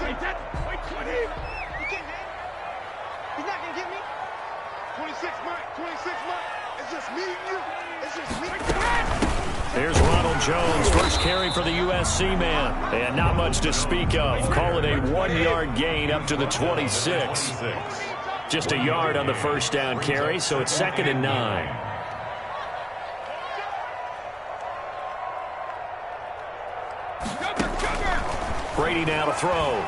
Wait, 20. You can't hit. He's not going to get me. 26 Mike. 26 Mike. It's just me and you. It's just me. Here's Ronald Jones, first carry for the USC man. And not much to speak of. Call it a 1-yard gain up to the 26. Just a yard on the first down carry, so it's 2nd and 9. Brady now to throw.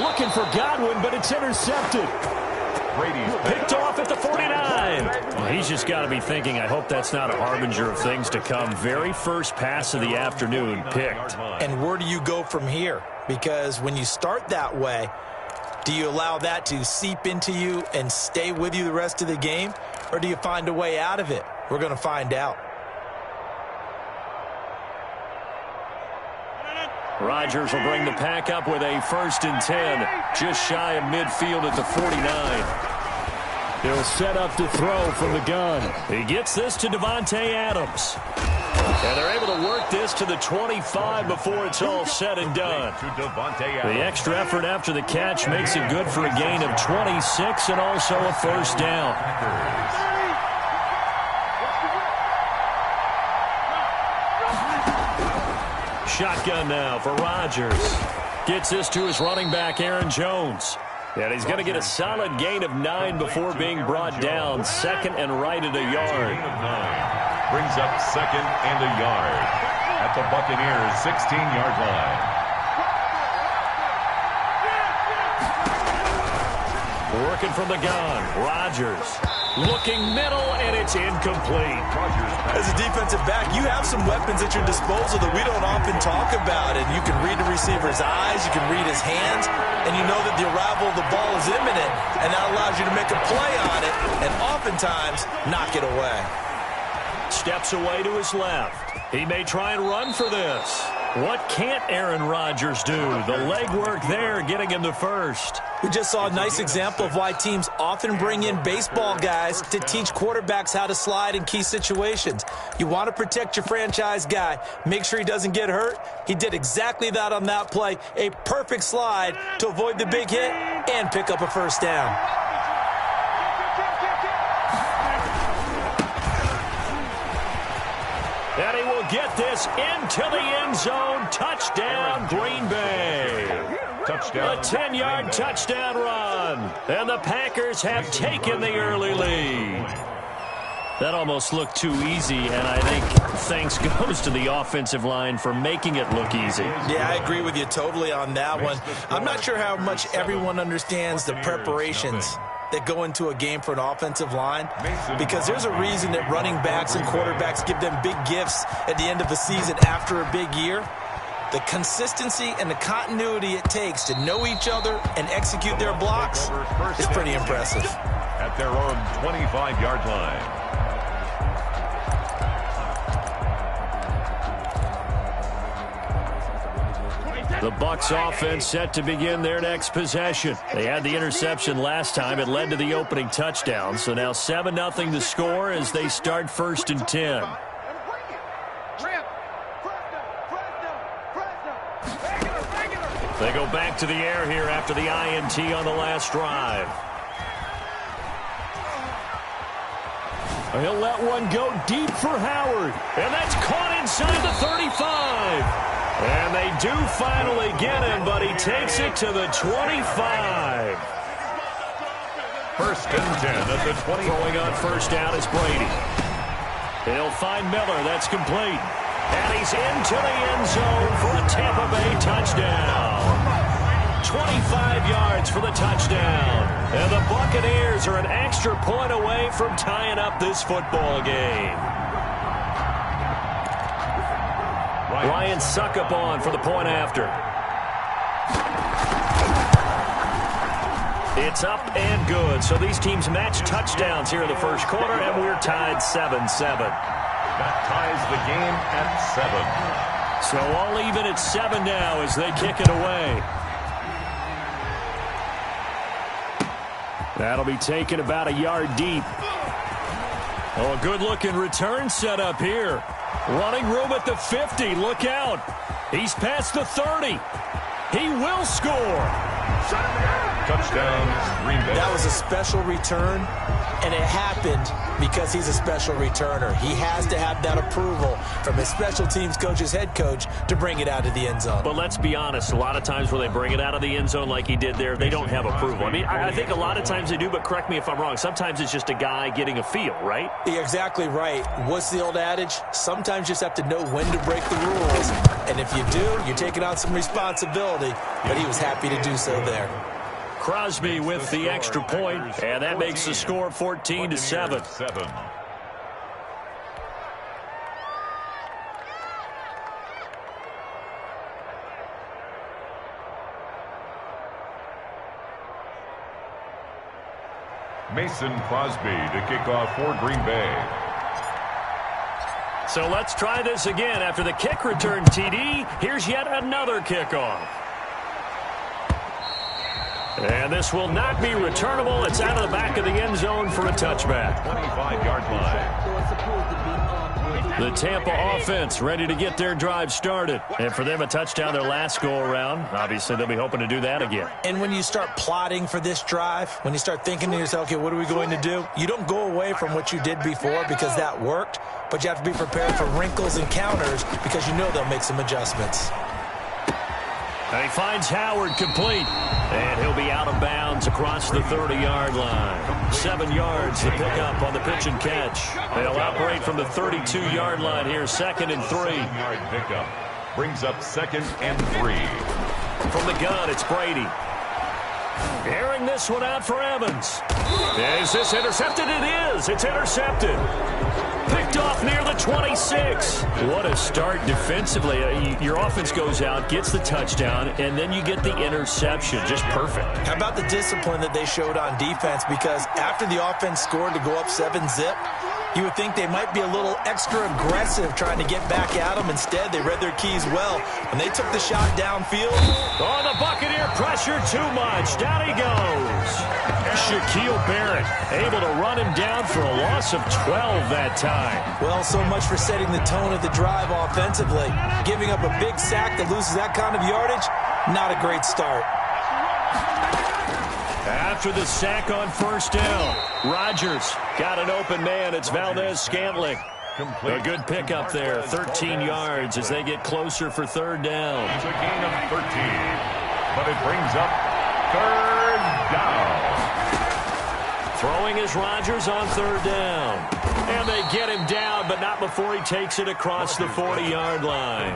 Looking for Godwin, but it's intercepted. Brady's picked off at the 49. Well, he's just got to be thinking, I hope that's not a harbinger of things to come. Very first pass of the afternoon picked. And where do you go from here? Because when you start that way, do you allow that to seep into you and stay with you the rest of the game? Or do you find a way out of it? We're going to find out. Rodgers will bring the pack up with a 1st and 10, just shy of midfield at the 49. He'll set up to throw from the gun. He gets this to Davante Adams. And they're able to work this to the 25 before it's all said and done. The extra effort after the catch makes it good for a gain of 26 and also a 1st down. Shotgun now for Rodgers. Gets this to his running back, Aaron Jones. And he's going to get a solid gain of 9 before being brought down. 2nd and right at a yard. Brings up 2nd and a yard at the Buccaneers' 16-yard line. Working from the gun. Rodgers. Looking middle, and it's incomplete. As a defensive back, you have some weapons at your disposal that we don't often talk about. And you can read the receiver's eyes, you can read his hands, and you know that the arrival of the ball is imminent, and that allows you to make a play on it and oftentimes knock it away. Steps away to his left. He may try and run for this. What can't Aaron Rodgers do? The legwork there getting him the first. We just saw a nice example of why teams often bring in baseball guys to teach quarterbacks how to slide in key situations. You want to protect your franchise guy. Make sure he doesn't get hurt. He did exactly that on that play. A perfect slide to avoid the big hit and pick up a 1st down. And he will get this into the end zone. Touchdown, Green Bay. Touchdown. A 10-yard touchdown run. And the Packers have taken the early lead. That almost looked too easy, and I think thanks goes to the offensive line for making it look easy. Yeah, I agree with you totally on that one. I'm not sure how much everyone understands the preparations that go into a game for an offensive line, because there's a reason that running backs and quarterbacks give them big gifts at the end of the season after a big year. The consistency and the continuity it takes to know each other and execute their blocks is pretty impressive. At their own 25-yard line. The Bucs offense set to begin their next possession. They had the interception last time. It led to the opening touchdown. So now 7-0 to score as they start 1st and 10. They go back to the air here after the INT on the last drive. He'll let one go deep for Howard. And that's caught inside the 35. And they do finally get him, but he takes it to the 25. 1st and 10 at the 20. Throwing on 1st down is Brady. He'll find Miller. That's complete. And he's into the end zone for a Tampa Bay touchdown. 25 yards for the touchdown. And the Buccaneers are an extra point away from tying up this football game. Ryan Succop on for the point after. It's up and good. So these teams match touchdowns here in the first quarter, and we're tied 7-7. That ties the game at 7. So all even at 7 now as they kick it away. That'll be taken about a yard deep. Oh, a good-looking return set up here. Running room at the 50. Look out. He's past the 30. He will score. Touchdown, Green Bay. That was a special return, and it happened because he's a special returner. He has to have that approval from his special teams coach's head coach to bring it out of the end zone. But let's be honest, a lot of times when they bring it out of the end zone like he did there, they don't have approval. I mean, I think a lot of times they do, but correct me if I'm wrong. Sometimes it's just a guy getting a feel, right? You're exactly right. What's the old adage? Sometimes you just have to know when to break the rules. And if you do, you're taking on some responsibility. But he was happy to do so there. Crosby with the extra point, and that makes the score 14-7. Mason Crosby to kick off for Green Bay. So let's try this again. After the kick return, TD, here's yet another kickoff. And this will not be returnable. It's out of the back of the end zone for a touchback. 25-yard line. The Tampa offense ready to get their drive started. And for them, a touchdown their last go-around. Obviously, they'll be hoping to do that again. And when you start plotting for this drive, when you start thinking to yourself, okay, what are we going to do? You don't go away from what you did before because that worked, but you have to be prepared for wrinkles and counters because you know they'll make some adjustments. And he finds Howard complete. And he'll be out of bounds across the 30-yard line. 7 yards, the pickup on the pitch and catch. They'll operate from the 32-yard line here, 2nd and 3. 7-yard pickup brings up 2nd and 3. From the gun, it's Brady. Airing this one out for Evans. Is this intercepted? It is. It's intercepted. Picked off near the 26. What a start defensively. Your offense goes out, gets the touchdown, and then you get the interception. Just perfect. How about the discipline that they showed on defense? Because after the offense scored to go up 7-zip, you would think they might be a little extra aggressive trying to get back at them. Instead, they read their keys well. When they took the shot downfield. Oh, the Buccaneer pressure too much. Down he goes. Shaquille Barrett able to run him down for a loss of 12 that time. Well, so much for setting the tone of the drive offensively. Giving up a big sack that loses that kind of yardage, not a great start. After the sack on first down, Rodgers got an open man. It's Valdez-Scantling. A good pickup there, 13 yards as they get closer for third down. It's a gain of 13, but it brings up third down. Throwing is Rodgers on third down. And they get him down, but not before he takes it across the 40-yard line.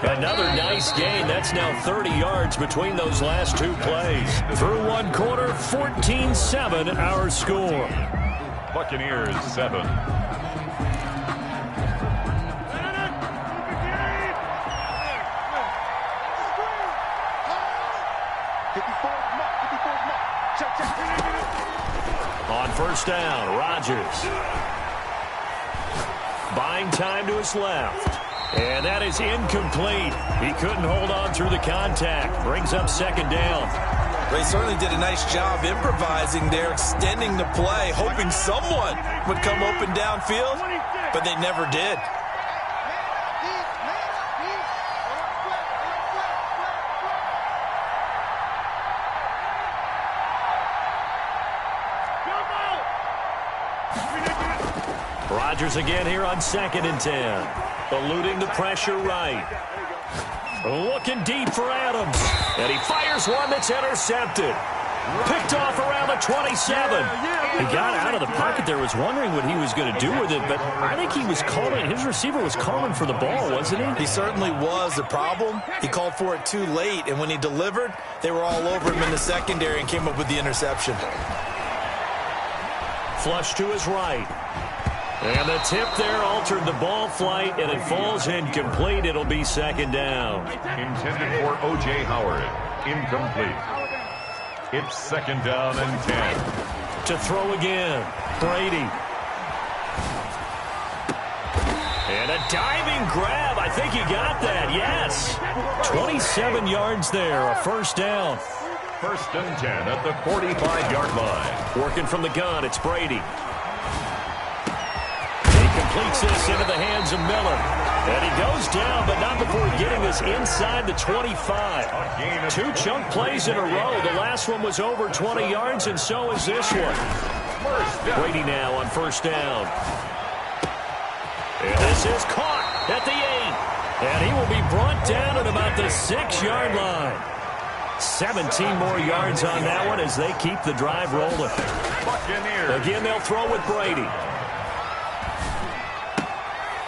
Another nice gain. That's now 30 yards between those last two plays. Through one quarter, 14-7 our score. Buccaneers 7. On first down, Rodgers. Buying time to his left. And that is incomplete. He couldn't hold on through the contact. Brings up second down. They certainly did a nice job improvising there, extending the play, hoping someone would come open downfield, but they never did. Rodgers again here on 2nd and 10. Eluding the pressure right. Looking deep for Adams. And he fires one that's intercepted. Picked off around the 27. He got out of the pocket there, was wondering what he was going to do with it, but I think he was calling, his receiver was calling for the ball, wasn't he? He certainly was. The problem, he called for it too late, and when he delivered, they were all over him in the secondary and came up with the interception. Flush to his right. And the tip there altered the ball flight, and it falls incomplete. It'll be second down. Intended for O.J. Howard. Incomplete. It's second down and 10. To throw again, Brady. And a diving grab. I think he got that, yes. 27 yards there, a first down. First and 10 at the 45-yard line. Working from the gun, it's Brady. completes this into the hands of Miller. And he goes down, but not before getting this inside the 25. 2 chunk plays in a row. The last one was over 20 yards, and so is this one. Brady now on first down. And this is caught at the 8. And he will be brought down at about the 6-yard line. 17 more yards on that one as they keep the drive rolling. Again, they'll throw with Brady.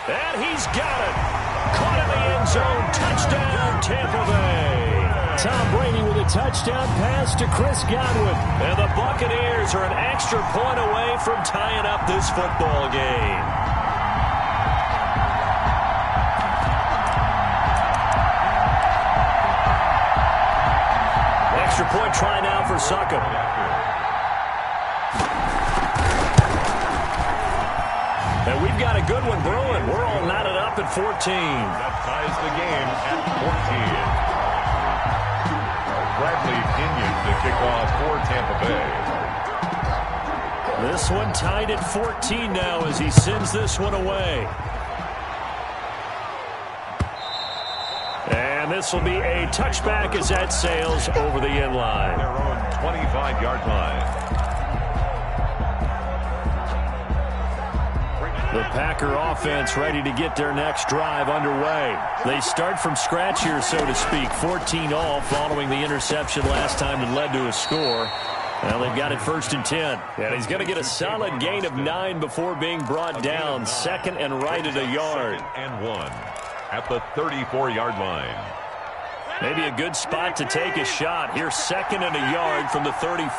And he's got it. Caught in the end zone. Touchdown, Tampa Bay. Tom Brady with a touchdown pass to Chris Godwin. And the Buccaneers are an extra point away from tying up this football game. Extra point try now for Succop. And we've got a good one brewing. We're all knotted up at 14. That ties the game at 14. Bradley Pinion to kick off for Tampa Bay. This one tied at 14 now as he sends this one away. And this will be a touchback as that sails over the end line. Their own 25-yard line. The Packer offense ready to get their next drive underway. They start from scratch here, so to speak. 14 all following the interception last time that led to a score. Well, they've got it 1st and 10. And he's going to get a solid gain of 9 before being brought down. 2nd and right at a yard. 2nd and 1 at the 34-yard line. Maybe a good spot to take a shot. Here's 2nd and a yard from the 34.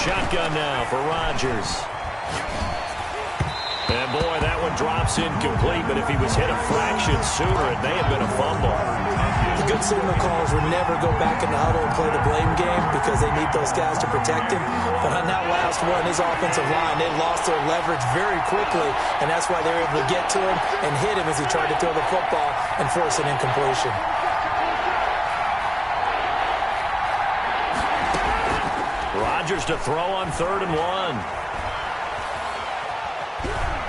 Shotgun now for Rodgers. And boy, that one drops incomplete, but if he was hit a fraction sooner, it may have been a fumble. The good signal callers would never go back in the huddle and play the blame game because they need those guys to protect him. But on that last one, his offensive line, they lost their leverage very quickly, and that's why they were able to get to him and hit him as he tried to throw the football and force an incompletion. Rodgers to throw on 3rd and 1.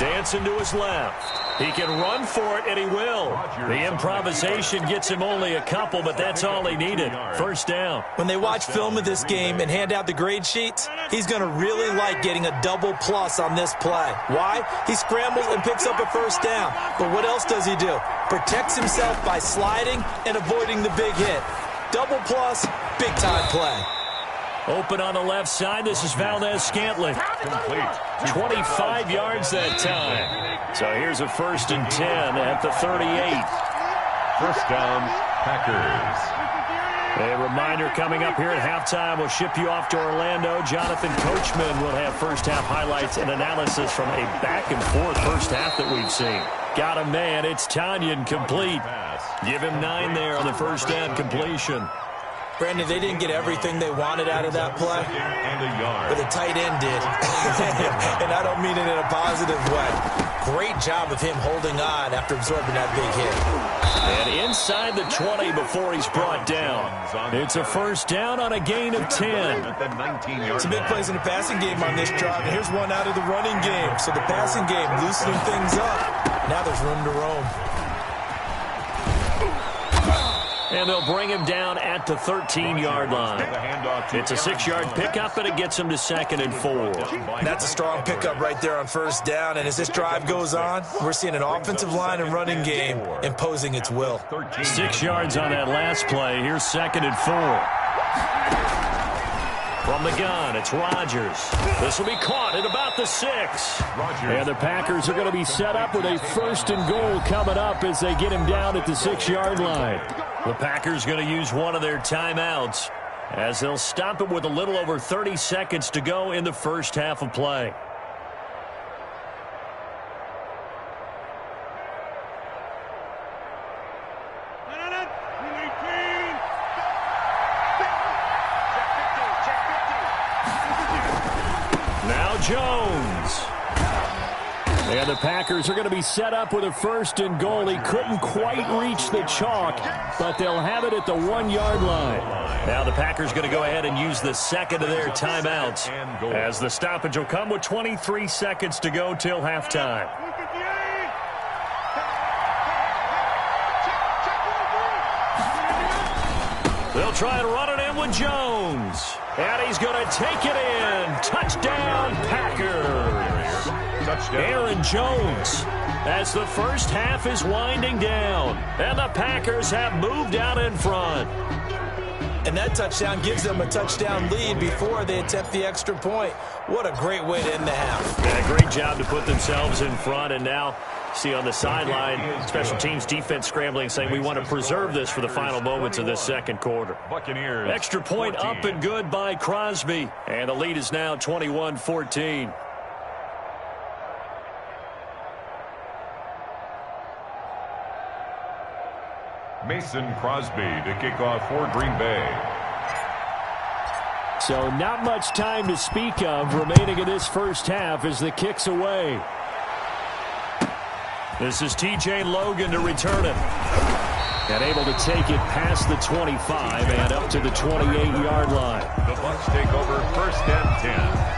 Dancing to his left. He can run for it, and he will. The improvisation gets him only a couple, but that's all he needed. 1st down. When they watch film of this game and hand out the grade sheets, he's going to really like getting a double plus on this play. Why? He scrambles and picks up a 1st down. But what else does he do? Protects himself by sliding and avoiding the big hit. Double plus, big-time play. Open on the left side. This is Valdez-Scantling. Complete. 25 yards that time. So here's a 1st and 10 at the 38. 1st down, Packers. A reminder coming up here at halftime. We'll ship you off to Orlando. Jonathan Coachman will have first-half highlights and analysis from a back-and-forth first half that we've seen. Got a man. It's Tanyan complete. Give him 9 there on the 1st down completion. Brandon, they didn't get everything they wanted out of that play, but the tight end did. And I don't mean it in a positive way. Great job of him holding on after absorbing that big hit. And inside the 20 before he's brought down. It's a 1st down on a gain of 10. Some big plays in the passing game on this drive, and here's one out of the running game. So the passing game loosening things up. Now there's room to roam. And they'll bring him down at the 13-yard line. It's a 6-yard pickup, and it gets him to 2nd and 4. That's a strong pickup right there on 1st down. And as this drive goes on, we're seeing an offensive line and running game imposing its will. 6 yards on that last play. Here's 2nd and 4. From the gun, it's Rodgers. This will be caught at about the 6. And the Packers are going to be set up with a 1st and goal coming up as they get him down at the 6-yard line. The Packers going to use one of their timeouts as they'll stop it with a little over 30 seconds to go in the first half of play. Now Jones. And the Packers are going to be set up with a 1st and goal. He couldn't quite reach the chalk, but they'll have it at the 1-yard line. Now the Packers going to go ahead and use the second of their timeouts, as the stoppage will come with 23 seconds to go till halftime. They'll try and run it in with Jones. And he's going to take it in. Touchdown, Packers. Touchdown. Aaron Jones, as the first half is winding down. And the Packers have moved out in front. And that touchdown gives them a touchdown lead before they attempt the extra point. What a great way to end the half. Yeah, great job to put themselves in front. And now, see on the sideline, special teams defense scrambling, saying we want to preserve this for the final moments of this second quarter. Buccaneers. Extra point 14. Up and good by Crosby. And the lead is now 21-14. Mason Crosby to kick off for Green Bay. So not much time to speak of remaining in this first half as the kick's away. This is TJ Logan to return it. And able to take it past the 25 and up to the 28-yard line. The Bucs take over 1st and 10.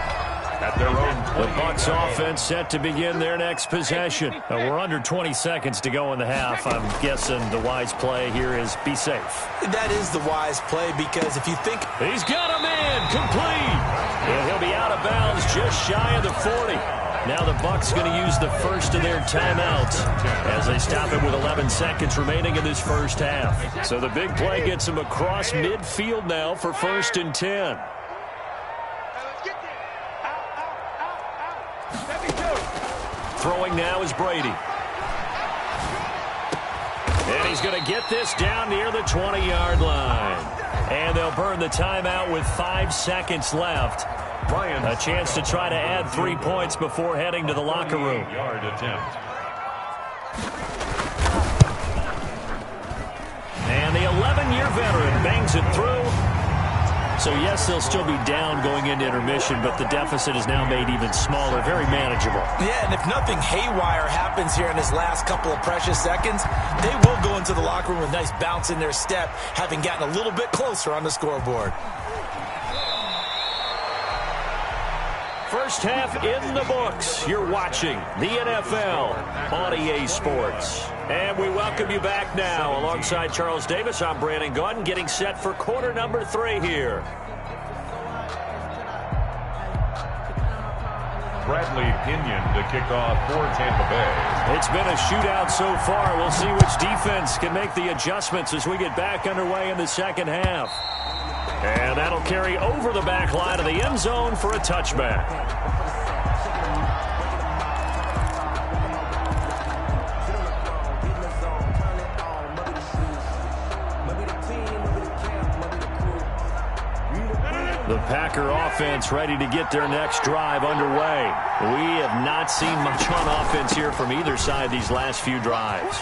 At their own. The Bucs offense set to begin their next possession. We're under 20 seconds to go in the half. I'm guessing the wise play here is be safe. That is the wise play, because if you think... He's got a man complete. And he'll be out of bounds just shy of the 40. Now the Bucs going to use the first of their timeouts as they stop it with 11 seconds remaining in this first half. So the big play gets them across midfield now for 1st and 10. Throwing now is Brady. And he's going to get this down near the 20-yard line. And they'll burn the timeout with 5 seconds left. A chance to try to add 3 points before heading to the locker room. Yard attempt. And the 11-year veteran bangs it through. So, yes, they'll still be down going into intermission, but the deficit is now made even smaller, very manageable. Yeah, and if nothing haywire happens here in his last couple of precious seconds, they will go into the locker room with a nice bounce in their step, having gotten a little bit closer on the scoreboard. First half in the books. You're watching the NFL on EA Sports. And we welcome you back now. Alongside Charles Davis, I'm Brandon Gaudin, getting set for quarter number 3 here. Bradley Pinion to kick off for Tampa Bay. It's been a shootout so far. We'll see which defense can make the adjustments as we get back underway in the second half. And that'll carry over the back line of the end zone for a touchback. The Packer offense ready to get their next drive underway. We have not seen much on offense here from either side these last few drives.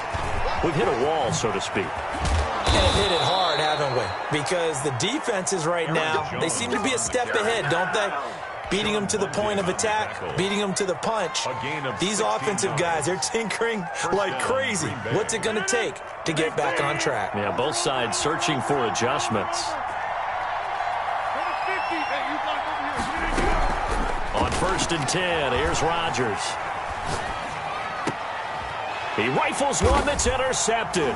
We've hit a wall, so to speak. And hit it hard, haven't we? Because the defenses right now, they seem to be a step ahead, don't they? Beating them to the point of attack, beating them to the punch. These offensive guys, they're tinkering like crazy. What's it going to take to get back on track? Yeah, both sides searching for adjustments. On 1st and 10, here's Rodgers. He rifles one that's intercepted.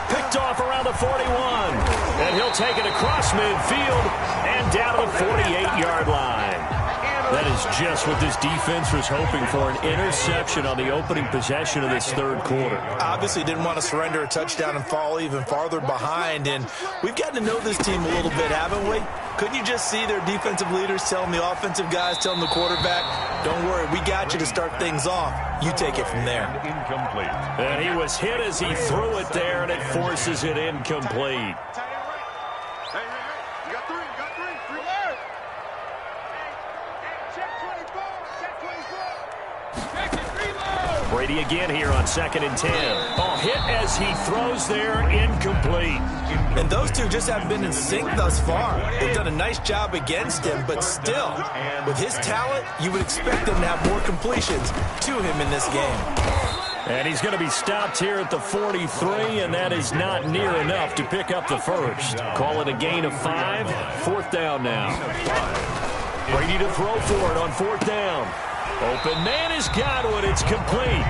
Picked off around the 41. And he'll take it across midfield and down to the 48-yard line. That is just what this defense was hoping for, an interception on the opening possession of this third quarter. Obviously didn't want to surrender a touchdown and fall even farther behind. And we've gotten to know this team a little bit, haven't we? Couldn't you just see their defensive leaders telling the offensive guys, telling the quarterback, don't worry, we got you to start things off. You take it from there. Incomplete. And he was hit as he threw it there, and it forces it incomplete. Brady again here on 2nd and 10. Oh, hit as he throws there, incomplete. And those two just haven't been in sync thus far. They've done a nice job against him, but still, with his talent, you would expect them to have more completions to him in this game. And he's going to be stopped here at the 43, and that is not near enough to pick up the first. Call it a gain of 5. 4th down now. Brady to throw for it on 4th down. Open man is Godwin. It's complete.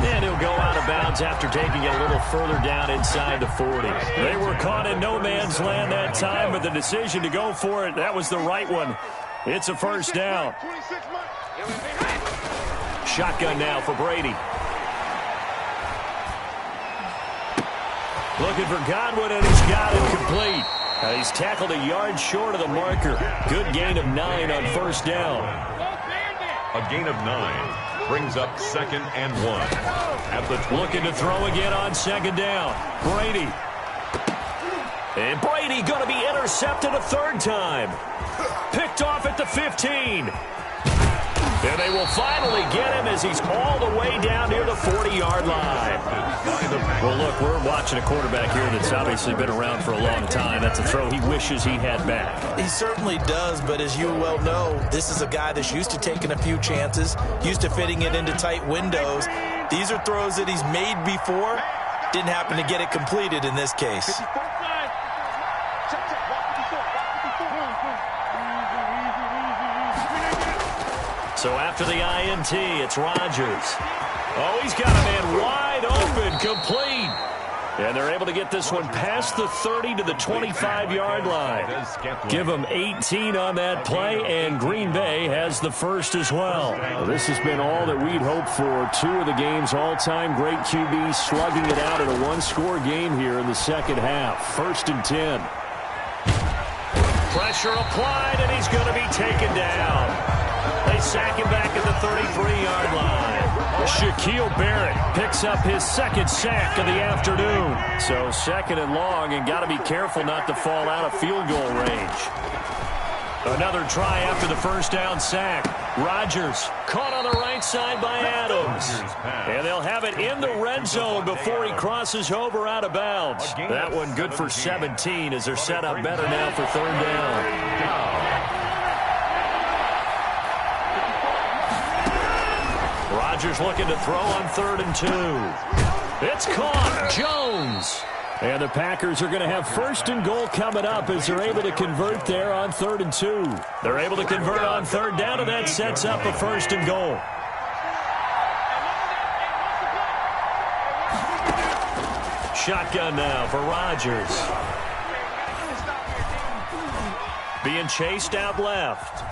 And he'll go out of bounds after taking it a little further down inside the 40. They were caught in no man's land that time, but the decision to go for it, that was the right one. It's a first down. Shotgun now for Brady. Looking for Godwin, and he's got it complete. He's tackled a yard short of the marker. Good gain of 9 on 1st down. A gain of 9 brings up 2nd and 1. At the looking to throw again on 2nd down. Brady. And Brady going to be intercepted a 3rd time. Picked off at the 15. And they will finally get him as he's all the way down near the 40-yard line. Well, look, we're watching a quarterback here that's obviously been around for a long time. That's a throw he wishes he had back. He certainly does, but as you well know, this is a guy that's used to taking a few chances, used to fitting it into tight windows. These are throws that he's made before. Didn't happen to get it completed in this case. So after the INT, it's Rodgers. Oh, he's got a man wide open, complete. And they're able to get this one past the 30 to the 25-yard line. Give them 18 on that play, and Green Bay has the first as well. This has been all that we'd hoped for. 2 of the game's all-time great QBs slugging it out in a one-score game here in the second half. 1st and 10. Pressure applied, and he's going to be taken down. They sack him back at the 33-yard line. Shaquille Barrett picks up his 2nd sack of the afternoon. So 2nd and long, and got to be careful not to fall out of field goal range. Another try after the 1st down sack. Rodgers caught on the right side by Adams. And they'll have it in the red zone before he crosses over out of bounds. That one good for 17 as they're set up better now for 3rd down. Rodgers looking to throw on 3rd and 2. It's caught. Jones. And the Packers are going to have 1st and goal coming up as they're able to convert there on 3rd and 2. They're able to convert on 3rd down, and that sets up a 1st and goal. Shotgun now for Rodgers. Being chased out left.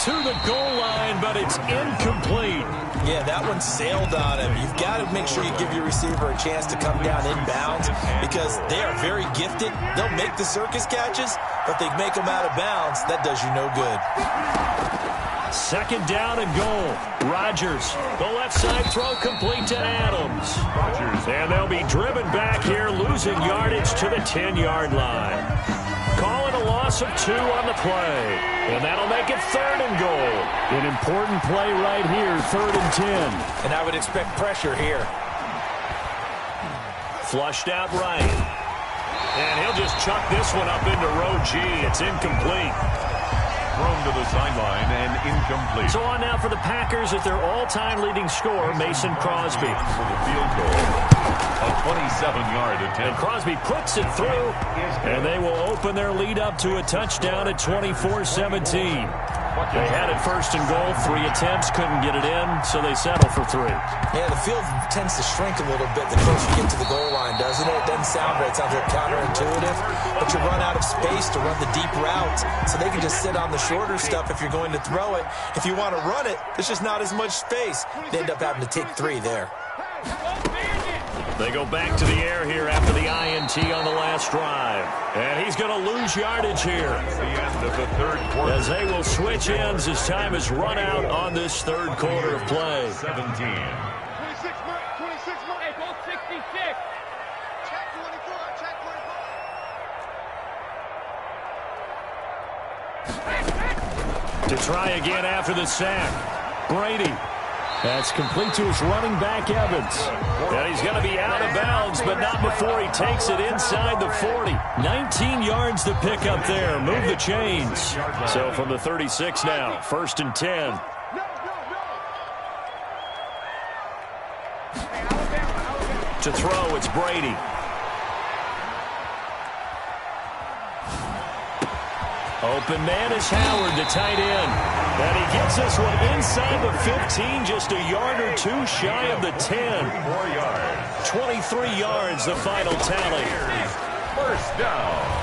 To the goal line, but it's incomplete. Yeah, that one sailed on him. You've got to make sure you give your receiver a chance to come down inbounds because they are very gifted. They'll make the circus catches, but they make them out of bounds. That does you no good. 2nd down and goal. Rodgers, the left side throw complete to Adams. And they'll be driven back here, losing yardage to the 10-yard line. Call it a loss of 2 on the play. And that'll make it 3rd and goal. An important play right here, 3rd and 10. And I would expect pressure here. Flushed out right. And he'll just chuck this one up into row G. It's incomplete. thrown to the sideline and incomplete. So on now for the Packers at their all-time leading scorer, Mason Crosby. For the field goal, a 27-yard attempt. And Crosby puts it through, and they will open their lead up to a touchdown at 24-17. They had it first and goal, 3 attempts, couldn't get it in, so they settle for 3. Yeah, the field tends to shrink a little bit the closer you get to the goal line, doesn't it? It doesn't sound right. It sounds like counterintuitive, but you run out of space to run the deep routes, so they can just sit on the shorter stuff if you're going to throw it. If you want to run it, there's just not as much space. They end up having to take 3 there. They go back to the air here after the INT on the last drive. And he's going to lose yardage here. The end of the third quarter. As they will switch ends as time is run out on this third quarter of play. 17. 26 Mike, 26 Mike. Hey, go 66. Check 24, check 24. To try again after the sack. Brady. That's complete to his running back, Evans. And he's going to be out of bounds, but not before he takes it inside the 40. 19 yards to pick up there. Move the chains. So from the 36 now, 1st and 10. To throw, it's Brady. Open man is Howard, the tight end. And he gets this one inside the 15, just a yard or two shy of the 10. 4 yards. 23 yards, the final tally. First down.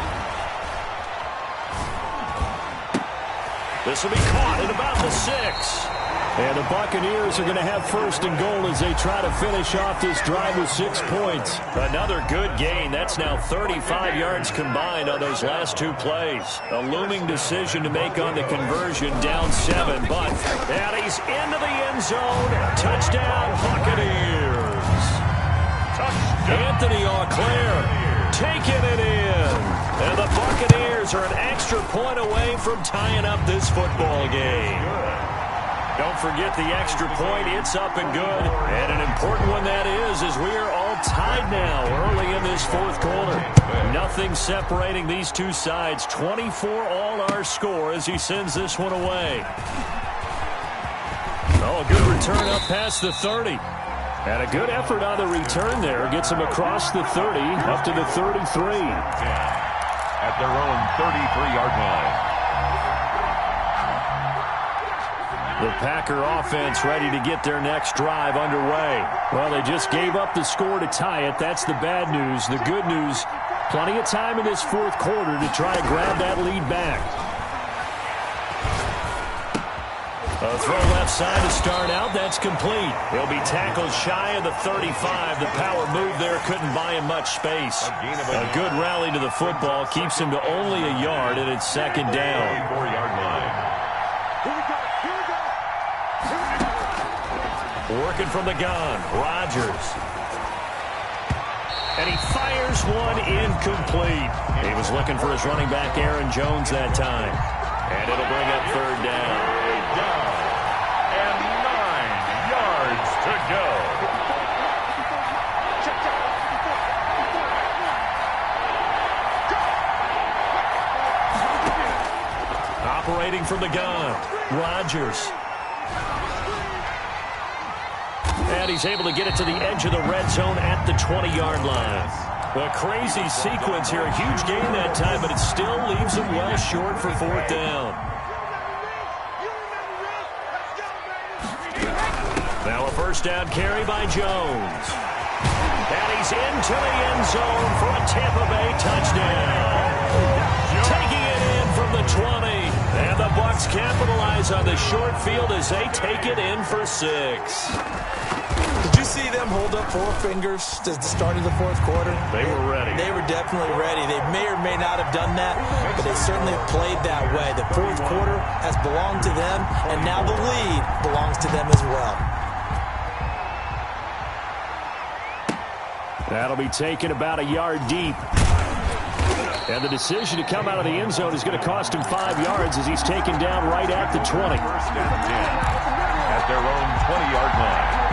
This will be caught at about the 6. And the Buccaneers are going to have 1st and goal as they try to finish off this drive with 6 points. Another good gain. That's now 35 yards combined on those last 2 plays. A looming decision to make on the conversion, down 7. But and he's into the end zone. Touchdown, Buccaneers. Anthony Auclair taking it in. And the Buccaneers are an extra point away from tying up this football game. Don't forget the extra point. It's up and good. And an important one that is, as we are all tied now early in this 4th quarter. Nothing separating these two sides. 24 all our score as he sends this one away. Oh, a good return up past the 30. And a good effort on the return there. Gets him across the 30 up to the 33. At their own 33-yard line. The Packer offense ready to get their next drive underway. Well, they just gave up the score to tie it. That's the bad news. The good news, plenty of time in this 4th quarter to try to grab that lead back. A throw left side to start out. That's complete. He'll be tackled shy of the 35. The power move there couldn't buy him much space. A good rally to the football keeps him to only a yard, and it's 2nd down. 4-yard line. Working from the gun, Rodgers. And he fires one incomplete. He was looking for his running back, Aaron Jones, that time. And it'll bring up 3rd down. And 9 yards to go. Operating from the gun, Rodgers. And he's able to get it to the edge of the red zone at the 20-yard line. A crazy sequence here. A huge gain that time, but it still leaves him well short for 4th down. Now a 1st down carry by Jones. And he's into the end zone for a Tampa Bay touchdown. Taking it in from the 20. And the Bucs capitalize on the short field as they take it in for 6. Did you see them hold up 4 fingers at the start of the 4th quarter? They were ready. They were definitely ready. They may or may not have done that, but they certainly have played that way. The 4th quarter has belonged to them, and now the lead belongs to them as well. That'll be taken about a yard deep. And the decision to come out of the end zone is going to cost him 5 yards as he's taken down right at the 20. 1st and 10 at their own 20-yard line.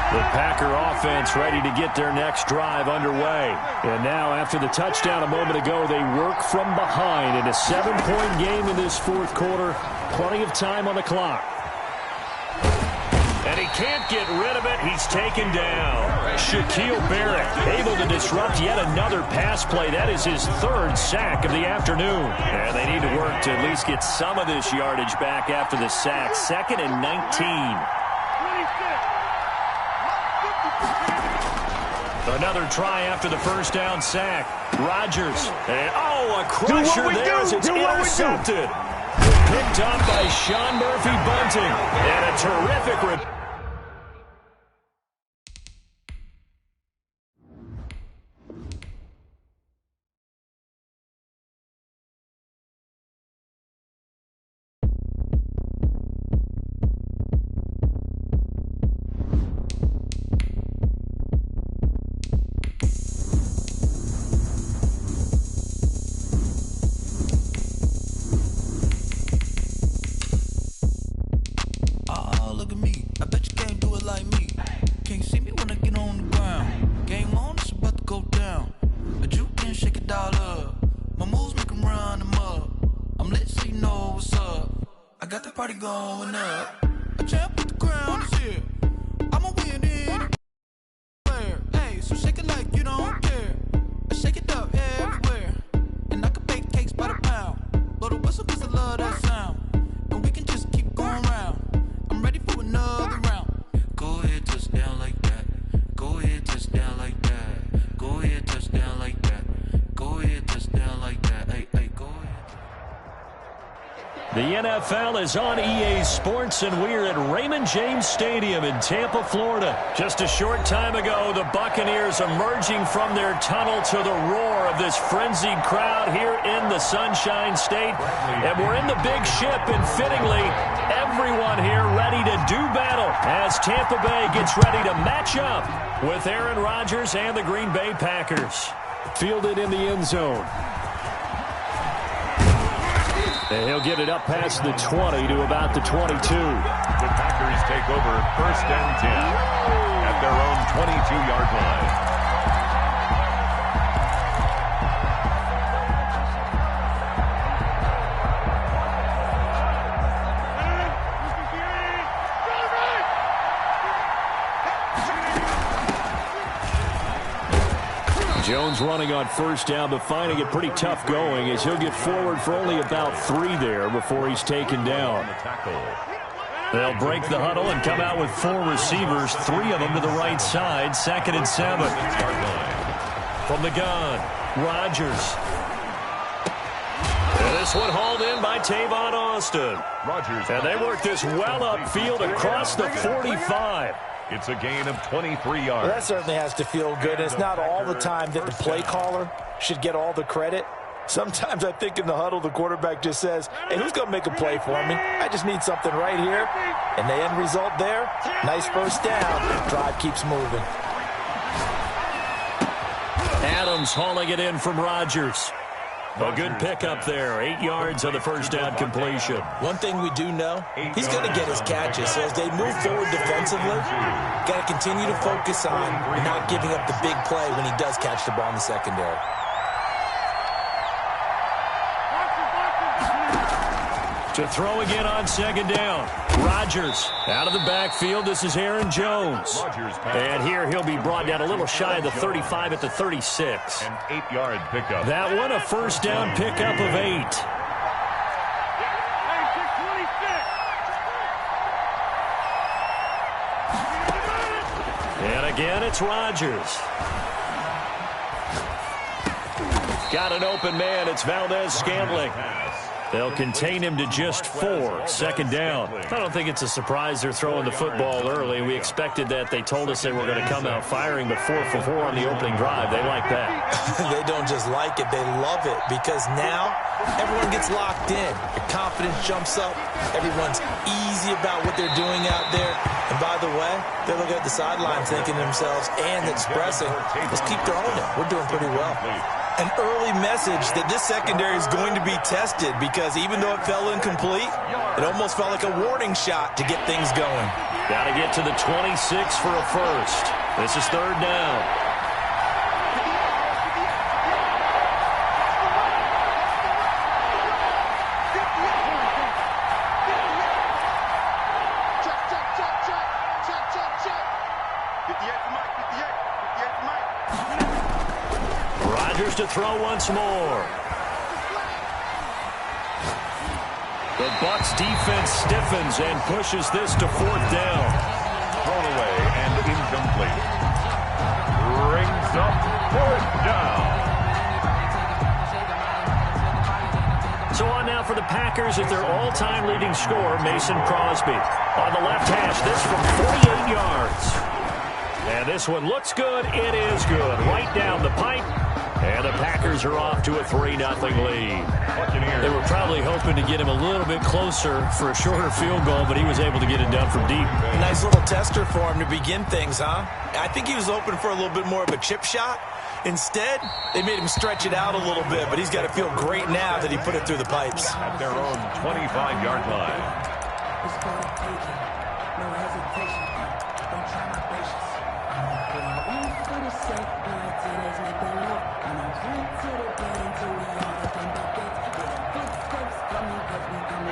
The Packer offense ready to get their next drive underway. And now, after the touchdown a moment ago, they work from behind in a 7-point game in this 4th quarter. Plenty of time on the clock. And he can't get rid of it. He's taken down. Shaquille Barrett able to disrupt yet another pass play. That is his 3rd sack of the afternoon. And they need to work to at least get some of this yardage back after the sack. 2nd and 19. Another try after the 1st down sack. Rodgers. And, a crusher there as it's intercepted. Picked up by Sean Murphy Bunting. And a terrific Look at me. I bet party going up. A champ with the crown is here. I'ma win it. Hey, so shake it like you don't care. I shake it up everywhere. And I can bake cakes by the pound. Blow the whistle 'cause I love that sound. And we can just keep going round. I'm ready for another round. Go ahead, touch down like that. Go ahead, touch down like that. Go ahead, touch down like that. Go ahead, touch down like that. Hey, go ahead. The NFL is on EA Sports, and we're at Raymond James Stadium in Tampa, Florida. Just a short time ago, the Buccaneers emerging from their tunnel to the roar of this frenzied crowd here in the Sunshine State. And we're in the big ship, and fittingly, everyone here ready to do battle as Tampa Bay gets ready to match up with Aaron Rodgers and the Green Bay Packers. Fielded in the end zone. And he'll get it up past the 20 to about the 22. The Packers take over 1st and 10 at their own 22-yard line. Jones running on 1st down, but finding it pretty tough going as he'll get forward for only about 3 there before he's taken down. They'll break the huddle and come out with 4 receivers, 3 of them to the right side, 2nd and 7. From the gun, Rodgers. And this one hauled in by Tavon Austin. And they work this well upfield across the 45. It's a gain of 23 yards. Well, that certainly has to feel good. It's not all the time that the play caller should get all the credit. Sometimes I think in the huddle, the quarterback just says, hey, who's going to make a play for me? I just need something right here. And the end result there, nice 1st down. Drive keeps moving. Adams hauling it in from Rodgers. A good pickup there. 8 yards on the 1st down completion. One thing we do know, he's going to get his catches. So as they move forward defensively, got to continue to focus on not giving up the big play when he does catch the ball in the secondary. To throw again on 2nd down. Rodgers out of the backfield. This is Aaron Jones. And here he'll be brought down a little shy of the 35 at the 36. An 8-yard pickup. That one a 1st down pickup of 8. And again, it's Rodgers. Got an open man. It's Valdez-Scantling. They'll contain him to just 4. 2nd down. I don't think it's a surprise they're throwing the football early. We expected that. They told us they were going to come out firing, but 4 for 4 on the opening drive. They like that. They don't just like it. They love it because now everyone gets locked in. Your confidence jumps up. Everyone's easy about what they're doing out there. And by the way, they're looking at the sideline thinking to themselves and expressing, let's keep throwing it. We're doing pretty well. An early message that this secondary is going to be tested because even though it fell incomplete, it almost felt like a warning shot to get things going. Got to get to the 26 for a 1st. This is 3rd down. To throw once more. The Bucs defense stiffens and pushes this to 4th down. Thrown away and incomplete. Brings up 4th down. So on now for the Packers at their all-time leading scorer, Mason Crosby. On the left hash, this from 48 yards. And this one looks good. It is good. Right down the pipe. And the Packers are off to a 3-0 lead. They were probably hoping to get him a little bit closer for a shorter field goal, but he was able to get it done from deep. Nice little tester for him to begin things, huh? I think he was hoping for a little bit more of a chip shot. Instead, they made him stretch it out a little bit, but he's got to feel great now that he put it through the pipes. At their own 25-yard line.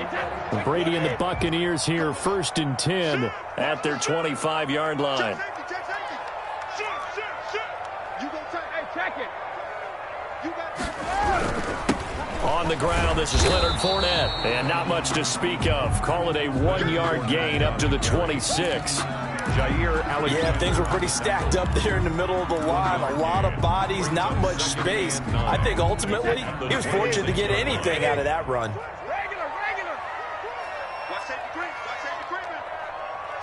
Hey, Brady and the Buccaneers here, 1st and 10 at their 25-yard line. On the ground, this is Leonard Fournette. And not much to speak of. Call it a 1-yard gain up to the 26. Jair Alexander. Yeah, things were pretty stacked up there in the middle of the line. A lot of bodies, not much space. I think ultimately he was fortunate to get anything out of that run. Regular. Watch safety creep.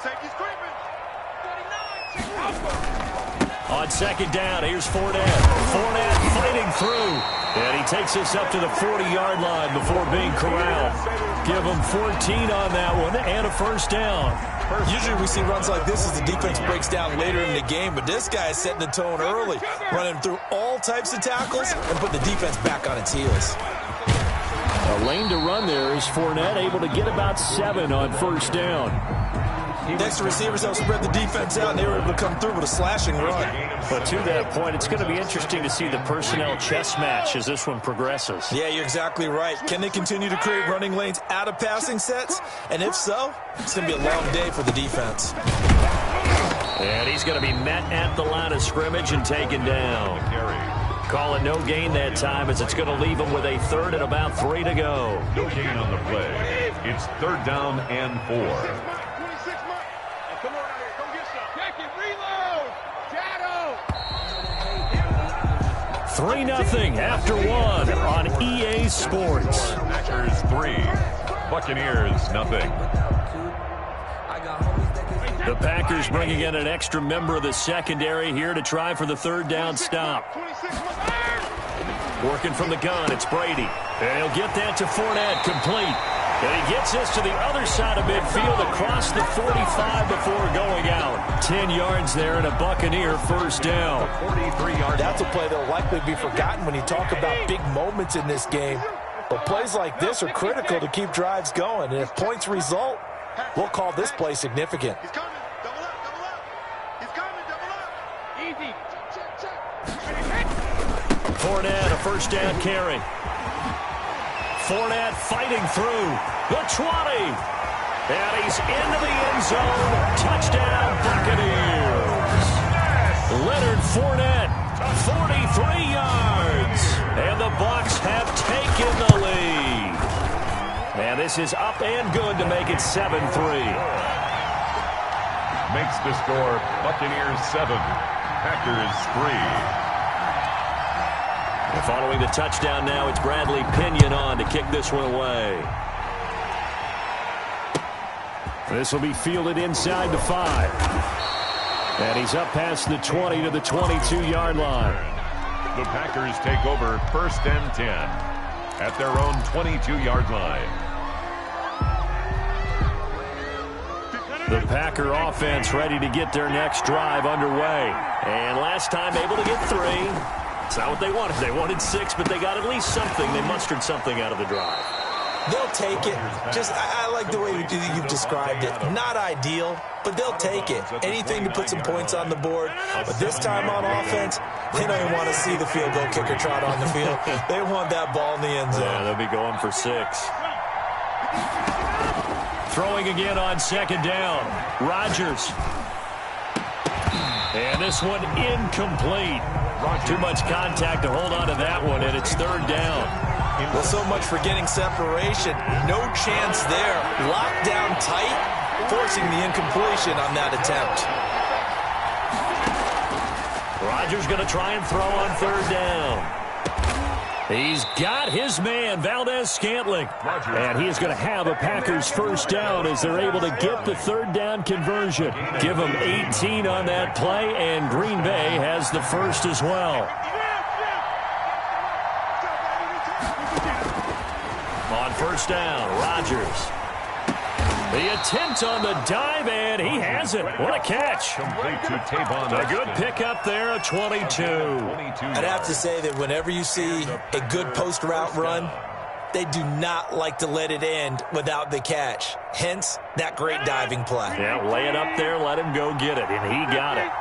Safety's creeping. 49. On 2nd down, here's Fournette. Fournette fighting through. And he takes us up to the 40-yard line before being corralled. Give him 14 on that one and a 1st down. Usually we see runs like this as the defense breaks down later in the game, but this guy is setting the tone early, running through all types of tackles and put the defense back on its heels. A lane to run there is Fournette, able to get about 7 on 1st down. Next to receivers help spread the defense out, and they were able to come through with a slashing run. But to that point, it's going to be interesting to see the personnel chess match as this one progresses. Yeah, you're exactly right. Can they continue to create running lanes out of passing sets? And if so, it's going to be a long day for the defense. And he's going to be met at the line of scrimmage and taken down. Call it no gain that time, as it's going to leave him with a 3rd and about 3 to go. No gain on the play. It's 3rd down and 4. 3-0 after 1 on EA Sports. Packers 3, Buccaneers 0. The Packers bringing in an extra member of the secondary here to try for the 3rd down stop. Working from the gun, it's Brady. And he'll get that to Fournette, complete. And he gets this to the other side of midfield across the 45 before going out. 10 yards there and a Buccaneer 1st down. 43-yard. That's a play that will likely be forgotten when you talk about big moments in this game. But plays like this are critical to keep drives going. And if points result, we'll call this play significant. He's coming. Double up. He's coming. Double up. Easy. Check. Fournette, a 1st down carry. Fournette fighting through the 20. And he's into the end zone. Touchdown, Buccaneers. Leonard Fournette, 43 yards. And the Bucs have taken the lead. And this is up and good to make it 7-3. Makes the score Buccaneers 7, Packers 3. Following the touchdown now, it's Bradley Pinion on to kick this one away. This will be fielded inside the 5. And he's up past the 20 to the 22-yard line. The Packers take over 1st and 10 at their own 22-yard line. The Packer offense ready to get their next drive underway. And last time able to get 3. It's not what they wanted. They wanted 6, but they got at least something. They mustered something out of the drive. They'll take it. I like the way you've described it. Not ideal, but they'll take it. Anything to put some points on the board. But this time on offense, they don't even want to see the field goal kicker trot on the field. They want that ball in the end zone. Yeah, they'll be going for 6. Throwing again on 2nd down. Rodgers. And this one incomplete. Too much contact to hold on to that one, and it's 3rd down. Well, so much for getting separation. No chance there. Locked down tight, forcing the incompletion on that attempt. Rodgers going to try and throw on 3rd down. He's got his man, Valdez-Scantling. And he is going to have a Packers 1st down as they're able to get the 3rd down conversion. Give them 18 on that play, and Green Bay has the 1st as well. On 1st down, Rodgers. The attempt on the dive, and he has it. What a catch. Complete to Tavon. A good pickup there, a 22. I'd have to say that whenever you see a good post-route run, they do not like to let it end without the catch. Hence, that great diving play. Yeah, lay it up there, let him go get it, and he got it.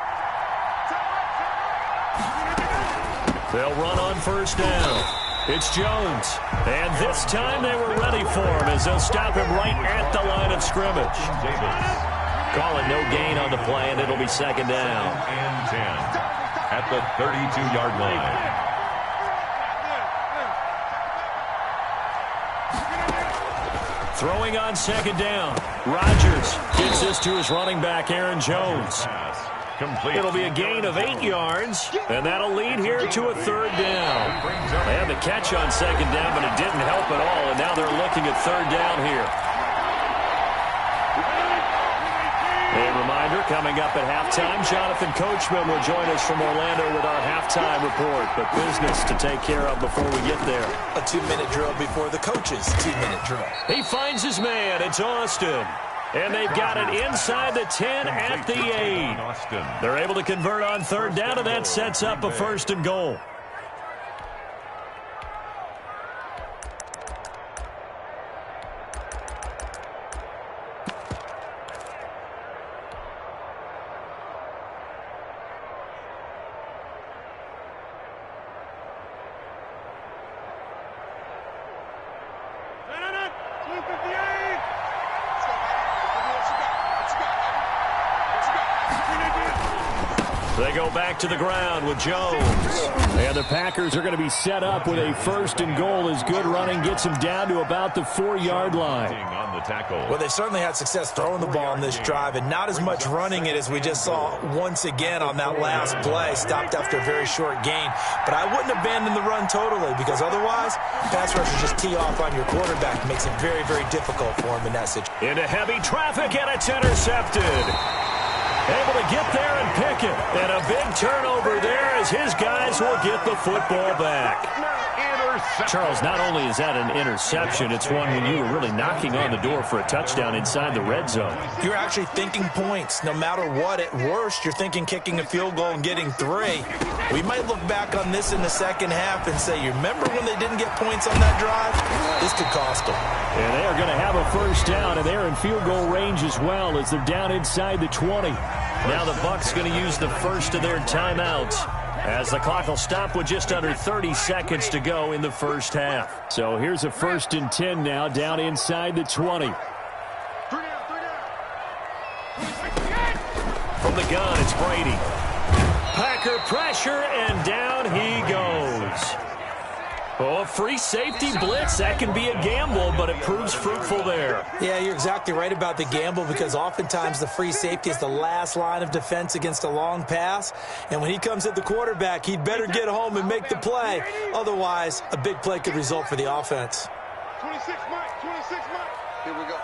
They'll run on 1st down. It's Jones. And this time they were ready for him as they'll stop him right at the line of scrimmage. Call it no gain on the play, and it'll be second down. And 10 at the 32-yard line. Throwing on second down. Rodgers gets this to his running back, Aaron Jones. Complete. It'll be a gain of 8 yards, and that'll lead here to a third down. They had the catch on second down, but it didn't help at all, and now they're looking at third down here. A reminder, coming up at halftime, Jonathan Coachman will join us from Orlando with our halftime report, but business to take care of before we get there. A 2-minute drill before the coach's 2-minute drill. He finds his man. It's Austin. And they've got it inside the 10 at the 8. They're able to convert on third down, and that sets up a first and goal. They go back to the ground with Jones. And the Packers are going to be set up with a first and goal as good running gets them down to about the 4-yard line. On the tackle. Well, they certainly had success throwing the ball on this drive, and not as much running it as we just saw once again on that last play. Stopped after a very short gain. But I wouldn't abandon the run totally, because otherwise, pass rushers just tee off on your quarterback. It makes it very, very difficult for him in that situation. Into heavy traffic, and it's intercepted. Able to get there and pick it. And a big turnover there as his guys will get the football back. Charles, not only is that an interception, it's one when you were really knocking on the door for a touchdown inside the red zone. You're actually thinking points. No matter what, at worst, you're thinking kicking a field goal and getting 3. We might look back on this in the second half and say, you remember when they didn't get points on that drive? This could cost them. And they are going to have a first down, and they're in field goal range as well as they're down inside the 20. Now the Bucs going to use the first of their timeouts, as the clock will stop with just under 30 seconds to go in the first half. So here's a first and 10 now, down inside the 20. From the gun, it's Brady. Packer pressure, and down he goes. Oh, a free safety blitz. That can be a gamble, but it proves fruitful there. Yeah, you're exactly right about the gamble, because oftentimes the free safety is the last line of defense against a long pass. And when he comes at the quarterback, he'd better get home and make the play. Otherwise, a big play could result for the offense. 26 Mike, 26 Mike. Here we go.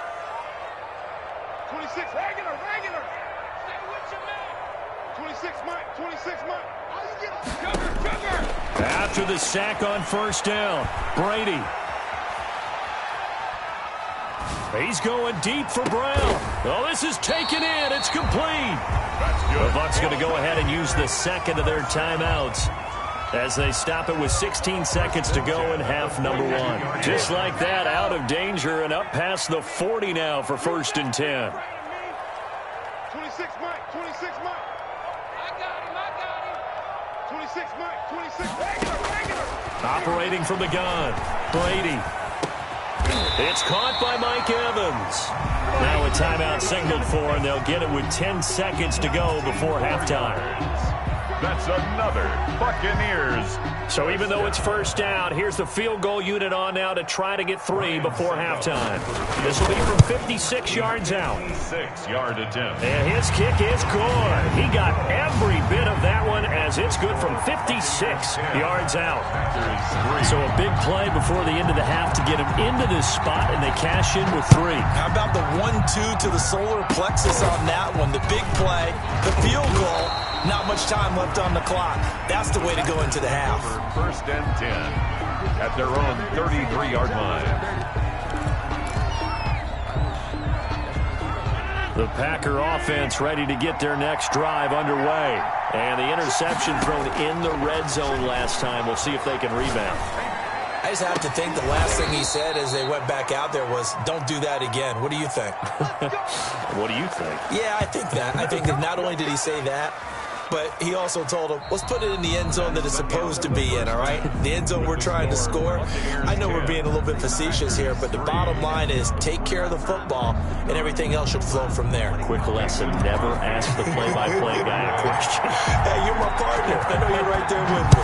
26, regular. Stay with your man. 26 Mike, 26 Mike. How you get Sugar. After the sack on first down, Brady. He's going deep for Brown. Oh, this is taken in. It's complete. The Bucs going to go ahead and use the second of their timeouts as they stop it with 16 seconds to go in half number 1. Just like that, out of danger and up past the 40 now for first and 10. 26 Mike, 26 Mike. I got him. 26 Mike, 26 regular. Operating from the gun, Brady. It's caught by Mike Evans. Now a timeout signaled for, and they'll get it with 10 seconds to go before halftime. That's another Buccaneers. So even though it's first down, here's the field goal unit on now to try to get 3 before halftime. This will be from 56 yards out. 6-yard attempt. And his kick is good. He got every bit of that one as it's good from 56 yards out. So a big play before the end of the half to get him into this spot, and they cash in with 3. How about the 1-2 to the solar plexus on that one? The big play, the field goal. Not much time left on the clock. That's the way to go into the half. First and 10 at their own 33-yard line. The Packer offense ready to get their next drive underway. And the interception thrown in the red zone last time. We'll see if they can rebound. I just have to think the last thing he said as they went back out there was, don't do that again. What do you think? What do you think? Yeah, I think that. I think that not only did he say that, but he also told him, let's put it in the end zone that it's supposed to be in, all right? The end zone we're trying to score. I know we're being a little bit facetious here, but the bottom line is take care of the football, and everything else should flow from there. Quick lesson, never ask the play-by-play guy a question. Hey, you're my partner. I know you're right there with me.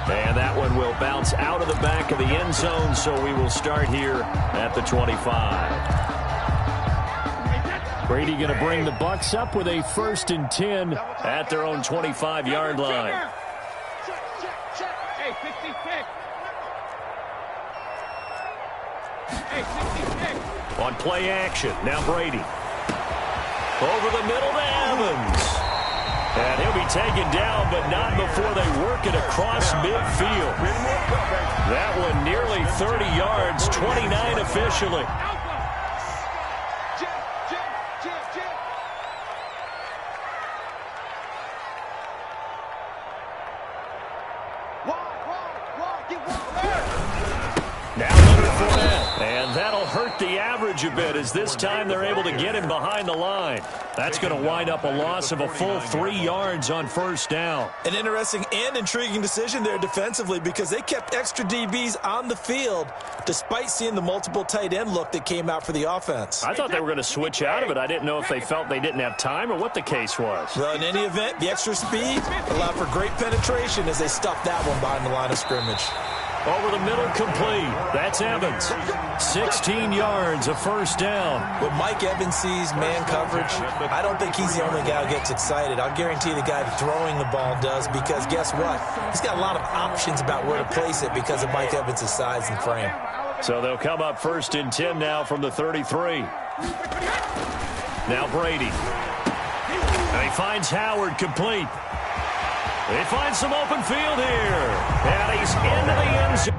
And that one will bounce out of the back of the end zone, so we will start here at the 25. Brady going to bring the Bucs up with a 1st and 10 at their own 25-yard line. Hey, 66. Hey, 66. On play action, now Brady. Over the middle to Evans. And he'll be taken down, but not before they work it across midfield. That one nearly 30 yards, 29 officially. Now Leonard Fournette, and that'll hurt the average a bit as this time they're able to get him behind the line. That's going to wind up a loss of a full 3 yards on 1st down. An interesting and intriguing decision there defensively because they kept extra DBs on the field despite seeing the multiple tight end look that came out for the offense. I thought they were going to switch out of it. I didn't know if they felt they didn't have time or what the case was. Well, in any event, the extra speed allowed for great penetration as they stuffed that one behind the line of scrimmage. Over the middle, complete. That's Evans. 16 yards, a 1st down. When Mike Evans sees man coverage, I don't think he's the only guy who gets excited. I'll guarantee the guy throwing the ball does because guess what? He's got a lot of options about where to place it because of Mike Evans' size and frame. So they'll come up 1st and 10 now from the 33. Now Brady. And he finds Howard complete. He finds some open field here. And he's into the end zone.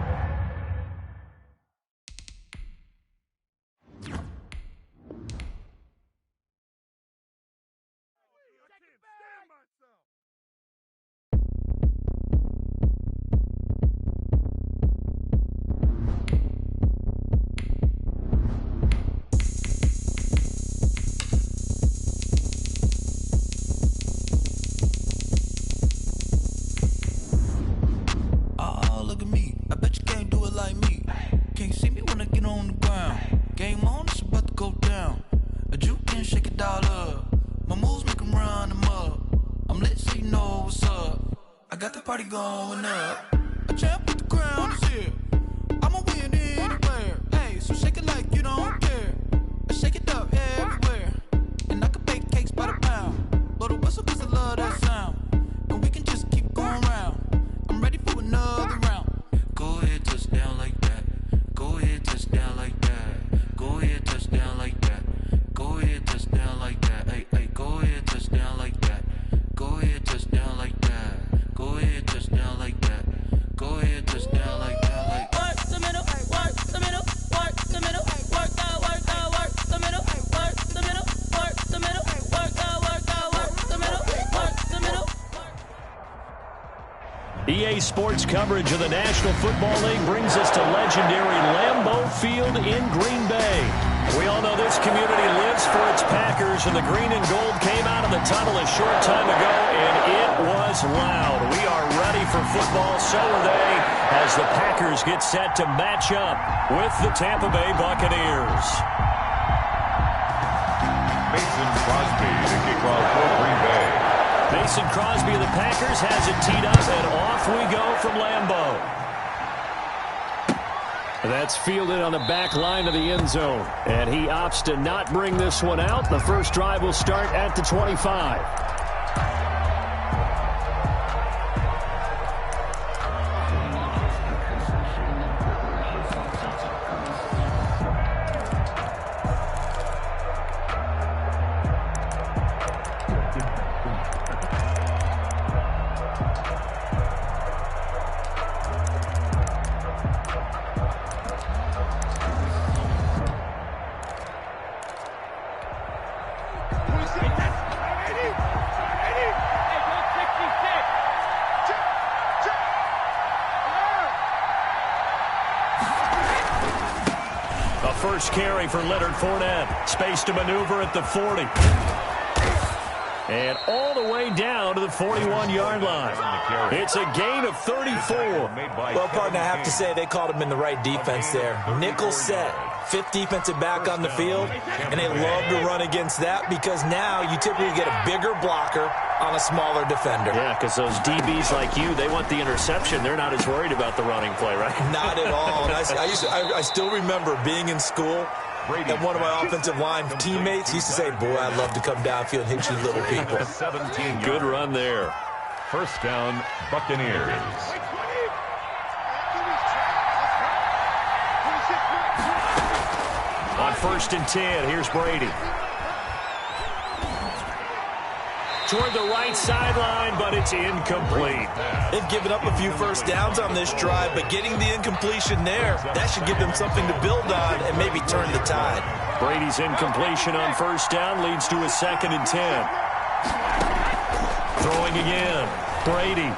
Going up, a champ with the crown is here. I'ma win anywhere. Hey, so shake it like you don't care. I shake it up everywhere, and I can bake cakes by the pound. Blow the whistle 'cause I love that sound, and we can just keep going round. I'm ready for another round. Go ahead, touchdown like that. Go ahead, touchdown like that. Go ahead, touchdown like that. Go ahead, touchdown like that. Hey, hey, go ahead, touchdown like that. Go ahead, touchdown like that. Go ahead, touchdown like that. Go ahead, touchdown like that. Like work the middle, work the middle, work the middle, work the middle, work the middle, work the middle, work the middle, work the middle. EA Sports coverage of the National Football League brings us to legendary Lambeau Field in Green Bay. We all know this community lives for its Packers, and the green and gold came out of the tunnel a short time ago, and it was loud. We are ready for football, so are they, as the Packers get set to match up with the Tampa Bay Buccaneers. Mason Crosby, the kickoff for Green Bay. Mason Crosby of the Packers has it teed up, and off we go from Lambeau. That's fielded on the back line of the end zone, and he opts to not bring this one out. The first drive will start at the 25. first carry for Leonard Fournette. Space to maneuver at the 40. And all the way down to the 41-yard line. It's a gain of 34. Well, partner, I have to say they called him in the right defense there. Nickel set. Fifth defensive back on the field, and they love to run against that because now you typically get a bigger blocker on a smaller defender. Yeah, because those DBs like you, they want the interception. They're not as worried about the running play, right? Not at all. And I still remember being in school, and one of my offensive line teammates used to say, boy, I'd love to come downfield and hit you little people. Good run there. First down, Buccaneers. On 1st and 10, here's Brady. Toward the right sideline, but it's incomplete. They've given up a few first downs on this drive, but getting the incompletion there, that should give them something to build on and maybe turn the tide. Brady's incompletion on 1st down leads to a 2nd and 10. Throwing again. Brady.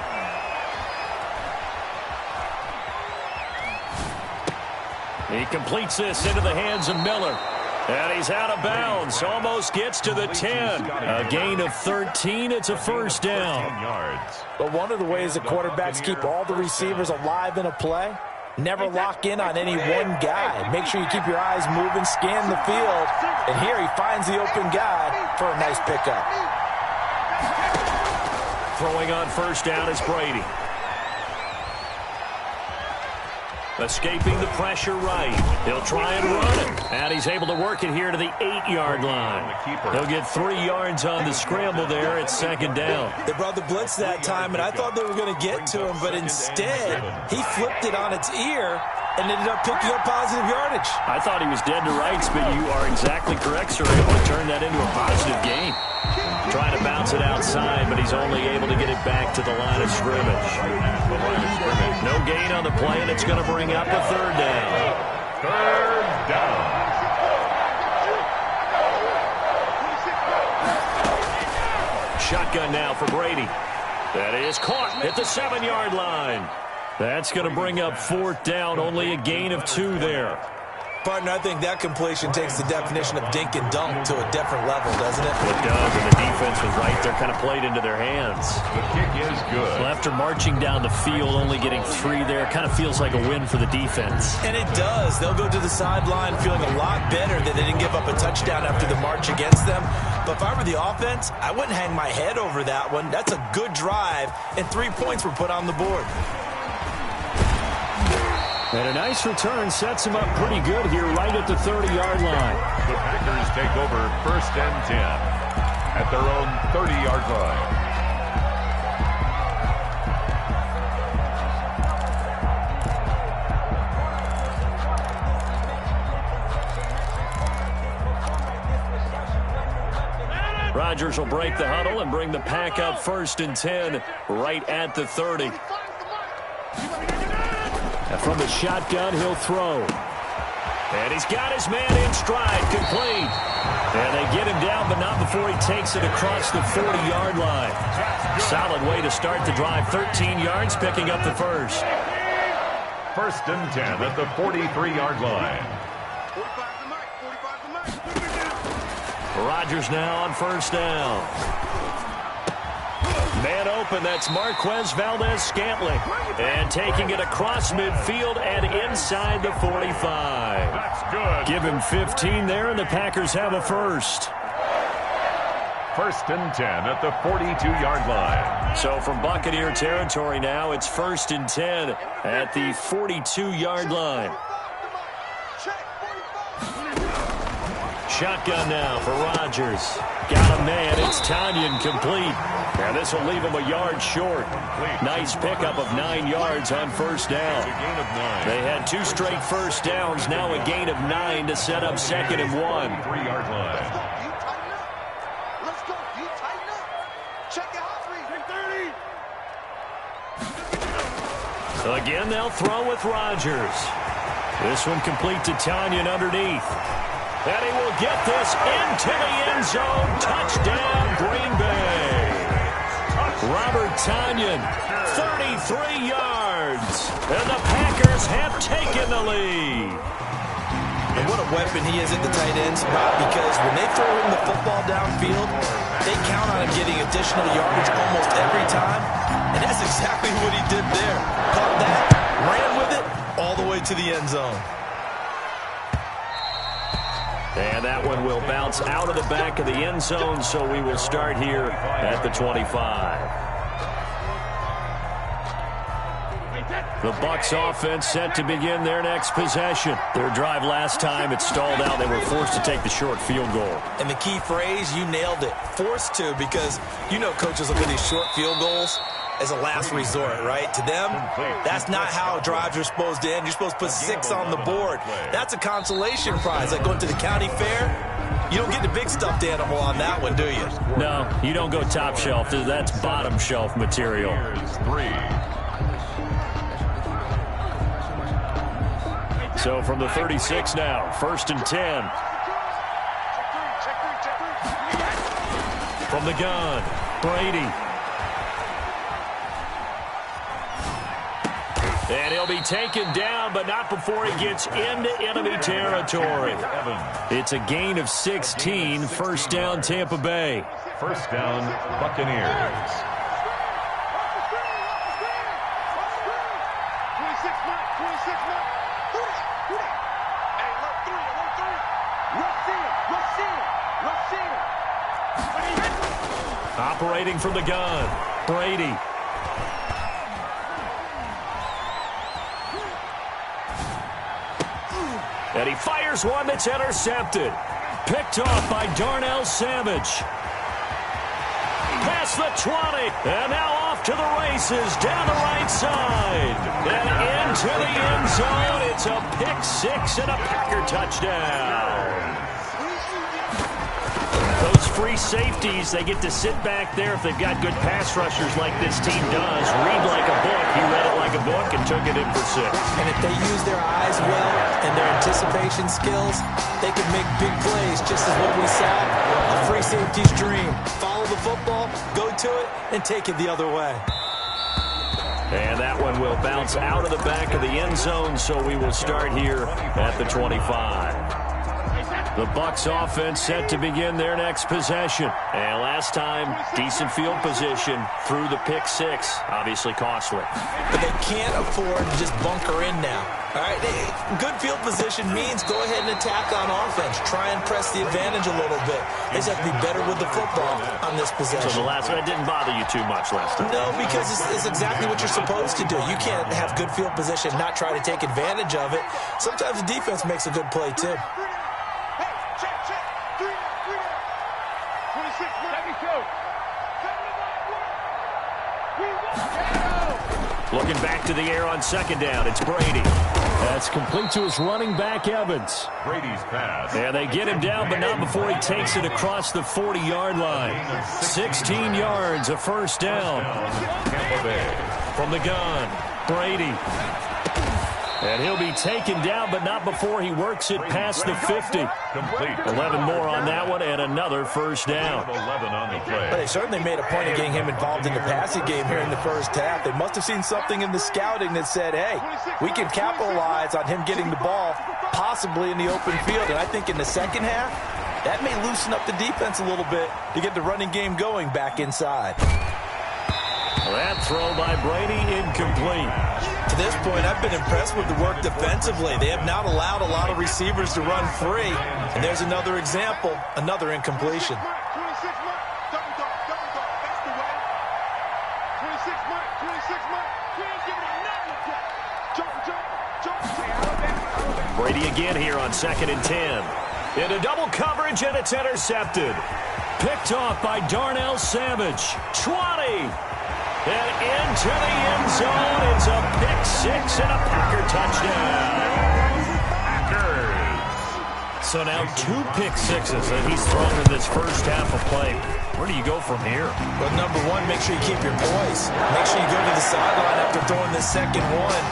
He completes this into the hands of Miller. And he's out of bounds. Almost gets to the 10. A gain of 13. It's a first down. But one of the ways the quarterbacks keep all the receivers alive in a play, never lock in on any one guy. Make sure you keep your eyes moving, scan the field. And here he finds the open guy for a nice pickup. Throwing on 1st down is Brady. Escaping the pressure right. He'll try and run it. And he's able to work it here to the 8-yard line. He'll get 3 yards on the scramble there. It's 2nd down. They brought the blitz that time, and I thought they were going to get to him, but instead, he flipped it on its ear and ended up picking up positive yardage. I thought he was dead to rights, but you are exactly correct, sir. Able to turn that into a positive gain. Trying to bounce it outside, but he's only able to get it back to the line of scrimmage. No gain on the play, and it's going to bring up a 3rd down. 3rd down. Shotgun now for Brady. That is caught at the 7-yard line. That's going to bring up 4th down. Only a gain of 2 there. Partner, I think that completion takes the definition of dink and dunk to a different level, doesn't it? It does, and the defense was right there, kind of played into their hands. The kick is good. Well, after marching down the field, only getting 3 there, kind of feels like a win for the defense. And it does. They'll go to the sideline feeling a lot better that they didn't give up a touchdown after the march against them. But if I were the offense, I wouldn't hang my head over that one. That's a good drive, and 3 points were put on the board. And a nice return sets him up pretty good here right at the 30-yard line. The Packers take over 1st and 10 at their own 30-yard line. Rodgers will break the huddle and bring the pack up 1st and 10 right at the 30. From the shotgun, he'll throw. And he's got his man in stride, complete. And they get him down, but not before he takes it across the 40-yard line. Solid way to start the drive. 13 yards, picking up the first. 1st and 10 at the 43-yard line. Rodgers now on 1st down. Man open, that's Marquez Valdez-Scantling. And taking it across midfield and inside the 45. That's good. Give him 15 there, and the Packers have a first. 1st and 10 at the 42-yard line. So from Buccaneer territory now, it's 1st and 10 at the 42-yard line. Shotgun now for Rodgers. Got a man. It's Tanyan complete. And this will leave him a yard short. Nice pickup of 9 yards on 1st down. They had 2 straight first downs. Now a gain of 9 to set up 2nd and 1. 3-yard line. Let's go. You tighten up. Check your hot read. Again, they'll throw with Rodgers. This one complete to Tanyan underneath. And he will get this into the end zone. Touchdown, Green Bay. Robert Tanyan, 33 yards. And the Packers have taken the lead. And what a weapon he is at the tight end spot, because when they throw him the football downfield, they count on him getting additional yardage almost every time. And that's exactly what he did there. Caught that, ran with it, all the way to the end zone. And that one will bounce out of the back of the end zone, so we will start here at the 25. The Bucs offense set to begin their next possession. Their drive last time, it stalled out. They were forced to take the short field goal. And the key phrase, you nailed it. Forced to, because you know coaches look at these short field goals as a last resort, right? To them, that's not how drives are supposed to end. You're supposed to put 6 on the board. That's a consolation prize. Like going to the county fair, you don't get the big stuffed animal on that one, do you? No, you don't go top shelf. That's bottom shelf material. Here's 3. So from the 36 now, 1st and 10. From the gun, Brady. And he'll be taken down, but not before he gets into enemy territory. It's a gain of 16, 1st down Tampa Bay. 1st down, Buccaneers. 26 Mike. Hey, look, 3. Operating from the gun, Brady. And he fires one that's intercepted. Picked off by Darnell Savage. Past the 20. And now off to the races down the right side. And into the end zone. It's a pick-6 and a Packer touchdown. Those free safeties, they get to sit back there if they've got good pass rushers like this team does. Read like a book. He read it like a book and took it in for 6. And if they use their eyes well and their anticipation skills, they can make big plays, just as what we saw. A free safety's dream. Follow the football, go to it, and take it the other way. And that one will bounce out of the back of the end zone, so we will start here at the 25. The Bucs offense set to begin their next possession. And last time, decent field position through the pick-6. Obviously costly. But they can't afford to just bunker in now. All right, good field position means go ahead and attack on offense. Try and press the advantage a little bit. They just have to be better with the football on this possession. So the last one, it didn't bother you too much last time? No, because it's exactly what you're supposed to do. You can't have good field position, not try to take advantage of it. Sometimes the defense makes a good play, too. Looking back to the air on 2nd down, it's Brady. That's complete to his running back, Evans. Brady's pass. And they get him down, but not before he takes it across the 40-yard line. 16 yards, a 1st down. Tampa Bay. From the gun, Brady. And he'll be taken down, but not before he works it past the 50. Complete. 11 more on that one, and another 1st down. 11 on the play. But they certainly made a point of getting him involved in the passing game here in the first half. They must have seen something in the scouting that said, hey, we can capitalize on him getting the ball possibly in the open field. And I think in the second half, that may loosen up the defense a little bit to get the running game going back inside. That throw by Brady incomplete. To this point, I've been impressed with the work defensively. They have not allowed a lot of receivers to run free. And there's another example, another incompletion. 26 Mike. Double dog. That's the way. 26 Mike. We ain't giving him nothing to jump. Brady again here on 2nd and 10. Into double coverage, and it's intercepted. Picked off by Darnell Savage. 20. And into the end zone. It's a pick-6 and a Packer touchdown. Packers. So now 2 pick-6s that he's thrown in this first half of play. Where do you go from here? Well, number one, make sure you keep your poise. Make sure you go to the sideline after throwing this second one,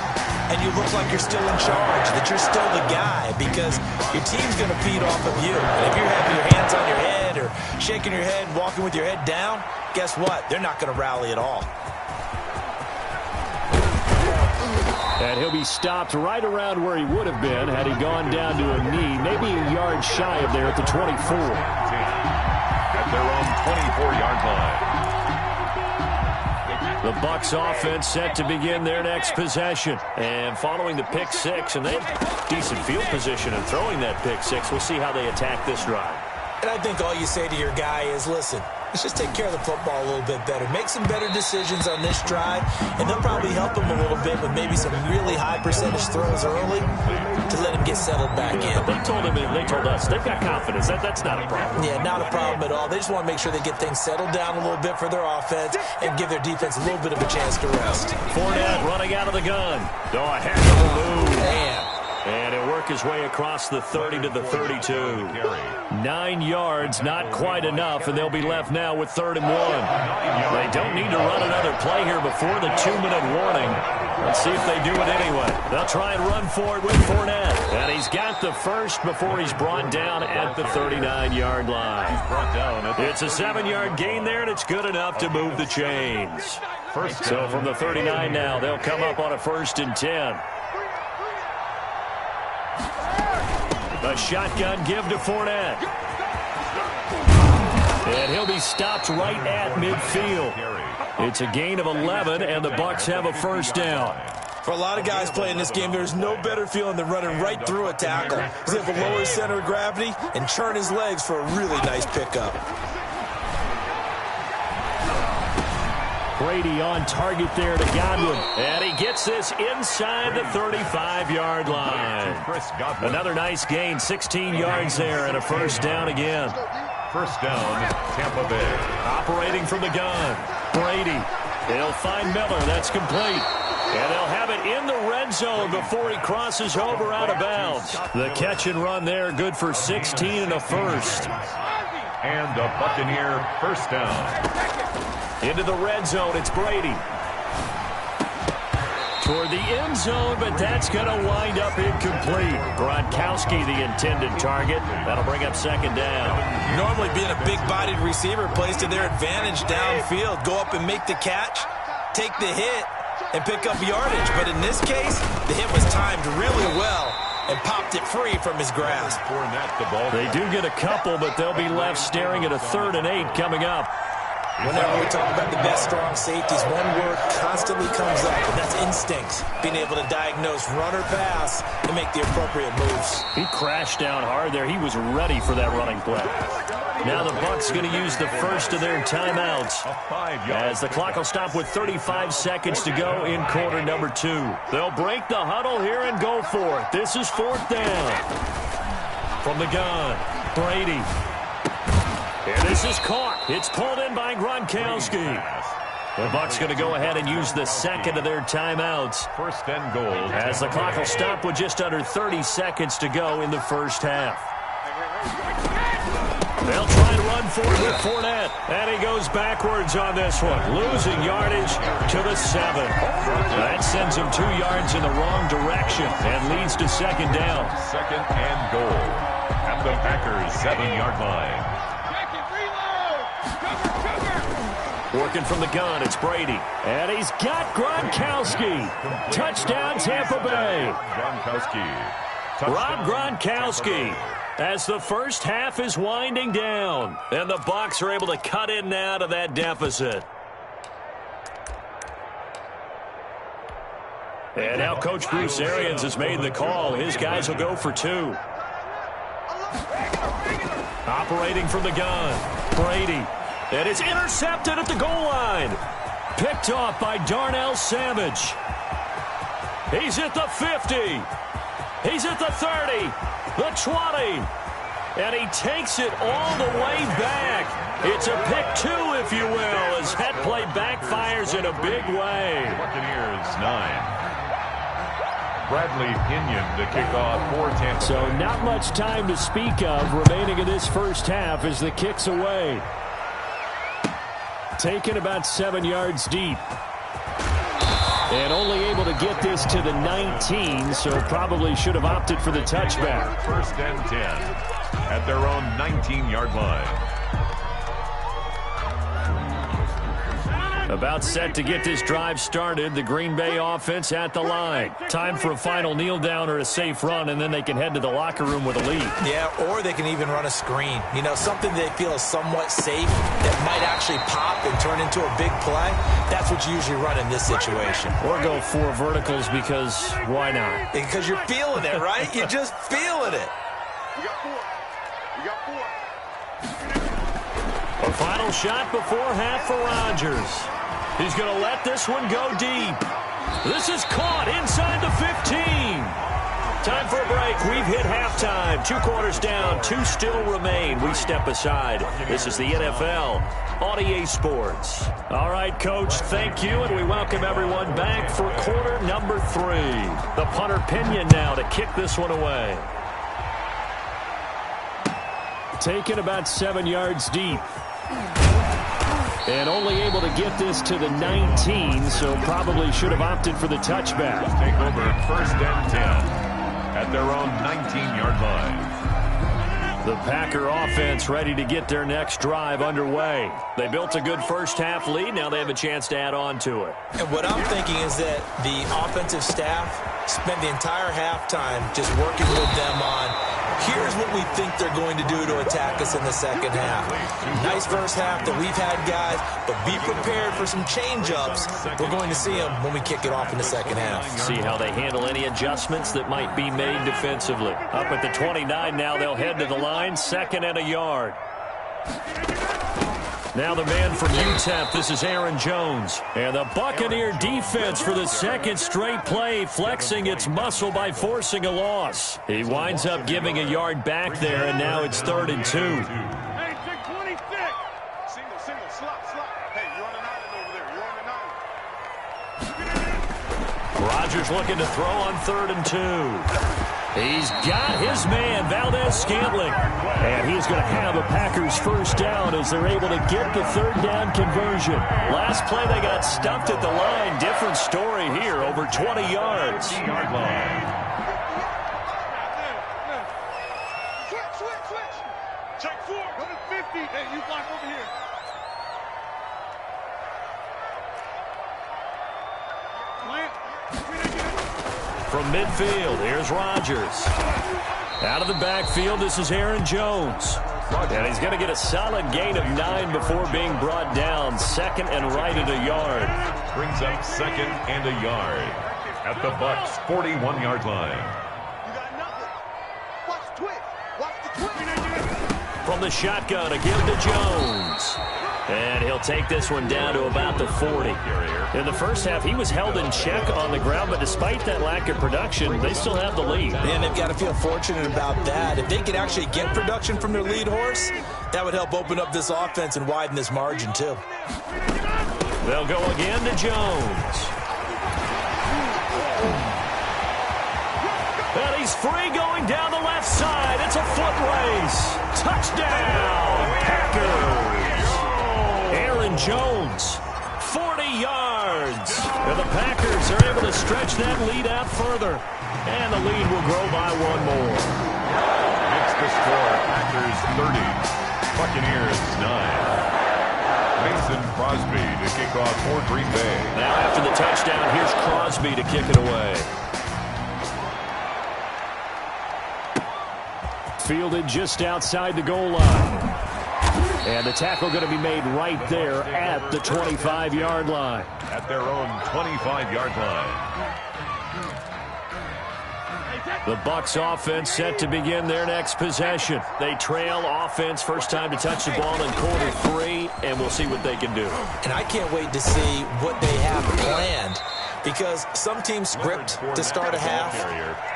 and you look like you're still in charge, that you're still the guy, because your team's going to feed off of you. And if you're having your hands on your head or shaking your head, walking with your head down, guess what? They're not going to rally at all. And he'll be stopped right around where he would have been had he gone down to a knee, maybe a yard shy of there at the 24. At their own 24-yard line. The Bucs offense set to begin their next possession. And following the pick six, and they have decent field position in throwing that pick six. We'll see how they attack this drive. And I think all you say to your guy is, listen, let's just take care of the football a little bit better. Make some better decisions on this drive, and they'll probably help him a little bit with maybe some really high percentage throws early to let him get settled back in. They told us they've got confidence. That's not a problem. Yeah, not a problem at all. They just want to make sure they get things settled down a little bit for their offense and give their defense a little bit of a chance to rest. Fournette running out of the gun. Oh, a heck of a move. Man. And he'll work his way across the 30 to the 32. 9 yards, not quite enough, and they'll be left now with 3rd and 1. They don't need to run another play here before the 2-minute warning. Let's see if they do it anyway. They'll try and run for it with Fournette. And he's got the first before he's brought down at the 39-yard line. It's a 7-yard gain there, and it's good enough to move the chains. So from the 39 now, they'll come up on a 1st and 10. A shotgun give to Fournette. And he'll be stopped right at midfield. It's a gain of 11, and the Bucs have a 1st down. For a lot of guys playing this game, there's no better feeling than running right through a tackle. He's able to lower his center of gravity and churn his legs for a really nice pickup. Brady on target there to Godwin. And he gets this inside the 35-yard line. Another nice gain, 16 yards there, and a 1st down again. 1st down, Tampa Bay. Operating from the gun, Brady. He'll find Miller. That's complete. And they'll have it in the red zone before he crosses over out of bounds. The catch and run there, good for 16 and a 1st. And a Buccaneer 1st down. Into the red zone, it's Brady. Toward the end zone, but that's going to wind up incomplete. Gronkowski, the intended target. That'll bring up 2nd down. Normally being a big-bodied receiver plays to their advantage downfield. Go up and make the catch, take the hit, and pick up yardage. But in this case, the hit was timed really well and popped it free from his grasp. They do get a couple, but they'll be left staring at a 3rd and 8 coming up. Whenever we talk about the best strong safeties, one word constantly comes up, and that's instincts. Being able to diagnose run or pass and make the appropriate moves. He crashed down hard there. He was ready for that running play. Now the Bucs going to use the first of their timeouts as the clock will stop with 35 seconds to go in quarter number 2. They'll break the huddle here and go for it. This is 4th down. From the gun, Brady. And this is caught. It's pulled in by Gronkowski. The Bucs going to go ahead and use the second of their timeouts. 1st and goal. As the clock will stop with just under 30 seconds to go in the 1st half. They'll try to run for it with Fournette. And he goes backwards on this one. Losing yardage to the 7. That sends him 2 yards in the wrong direction and leads to 2nd down. 2nd and goal. At the Packers' 7-yard line. Working from the gun, it's Brady. And he's got Gronkowski. Touchdown, Tampa Bay. Rob Gronkowski. As the 1st half is winding down. And the Bucs are able to cut in now to that deficit. And now Coach Bruce Arians has made the call. His guys will go for 2. Operating from the gun, Brady. And it's intercepted at the goal line. Picked off by Darnell Savage. He's at the 50. He's at the 30. The 20. And he takes it all the way back. It's a pick 2, if you will, as that play backfires in a big way. Buccaneers 9. Bradley Pinion to kick off for Tampa. So not much time to speak of remaining in this 1st half as the kick's away. Taken about 7 yards deep. And only able to get this to the 19, so probably should have opted for the touchback. 1st and 10 at their own 19-yard line. About set to get this drive started. The Green Bay offense at the line. Time for a final kneel down or a safe run, and then they can head to the locker room with a lead. Yeah, or they can even run a screen. You know, something they feel is somewhat safe that might actually pop and turn into a big play. That's what you usually run in this situation. Or go 4 verticals because why not? Because you're feeling it, right? You're just feeling it. You got 4. You got 4. A final shot before half for Rodgers. He's going to let this one go deep. This is caught inside the 15. Time for a break. We've hit halftime. 2 quarters down. 2 still remain. We step aside. This is the NFL on EA Sports. All right, Coach, thank you, and we welcome everyone back for quarter number 3. The punter Pinion now to kick this one away. Taken about 7 yards deep. And only able to get this to the 19, so probably should have opted for the touchback. Take over 1st and 10 at their own 19-yard line. The Packer offense ready to get their next drive underway. They built a good first-half lead. Now they have a chance to add on to it. And what I'm thinking is that the offensive staff spent the entire halftime just working with them on here's what we think they're going to do to attack us in the second half. Nice first half that we've had, guys, but be prepared for some change-ups. We're going to see them when we kick it off in the second half. See how they handle any adjustments that might be made defensively. Up at the 29 now, they'll head to the line, 2nd and a yard. Now the man from UTEP, this is Aaron Jones. And the Buccaneer defense for the 2nd straight play, flexing its muscle by forcing a loss. He winds up giving a yard back there, and now it's 3rd and 2. Hey, take 26. Single, slot. Hey, you're on an island over there. You're on an island. Rodgers looking to throw on 3rd and 2. He's got his man, Valdez-Scantling. And he's going to have a Packers first down as they're able to get the 3rd down conversion. Last play, they got stuffed at the line. Different story here, over 20 yards. Yard line. Switch. Check 4. Go to 50. Hey, you block over here. From midfield, here's Rodgers. Out of the backfield, this is Aaron Jones. And he's going to get a solid gain of 9 before being brought down. 2nd and right at a yard. Brings up 2nd and a yard at the Bucs' 41-yard line. You got nothing. Watch the twitch. From the shotgun, again to Jones. And he'll take this one down to about the 40. In the first half, he was held in check on the ground, but despite that lack of production, they still have the lead. And they've got to feel fortunate about that. If they could actually get production from their lead horse, that would help open up this offense and widen this margin, too. They'll go again to Jones. And he's free going down the left side. It's a foot race. Touchdown, Packers. Aaron Jones, 40 yards. And the Packers are able to stretch that lead out further. And the lead will grow by 1 more. It's the score. Packers 30, Buccaneers 9. Mason Crosby to kick off for Green Bay. Now after the touchdown, here's Crosby to kick it away. Fielded just outside the goal line. And the tackle going to be made right there at the 25-yard line. At their own 25-yard line. The Bucs offense set to begin their next possession. They trail offense, first time to touch the ball in quarter 3, and we'll see what they can do. And I can't wait to see what they have planned, because some teams script to start a half.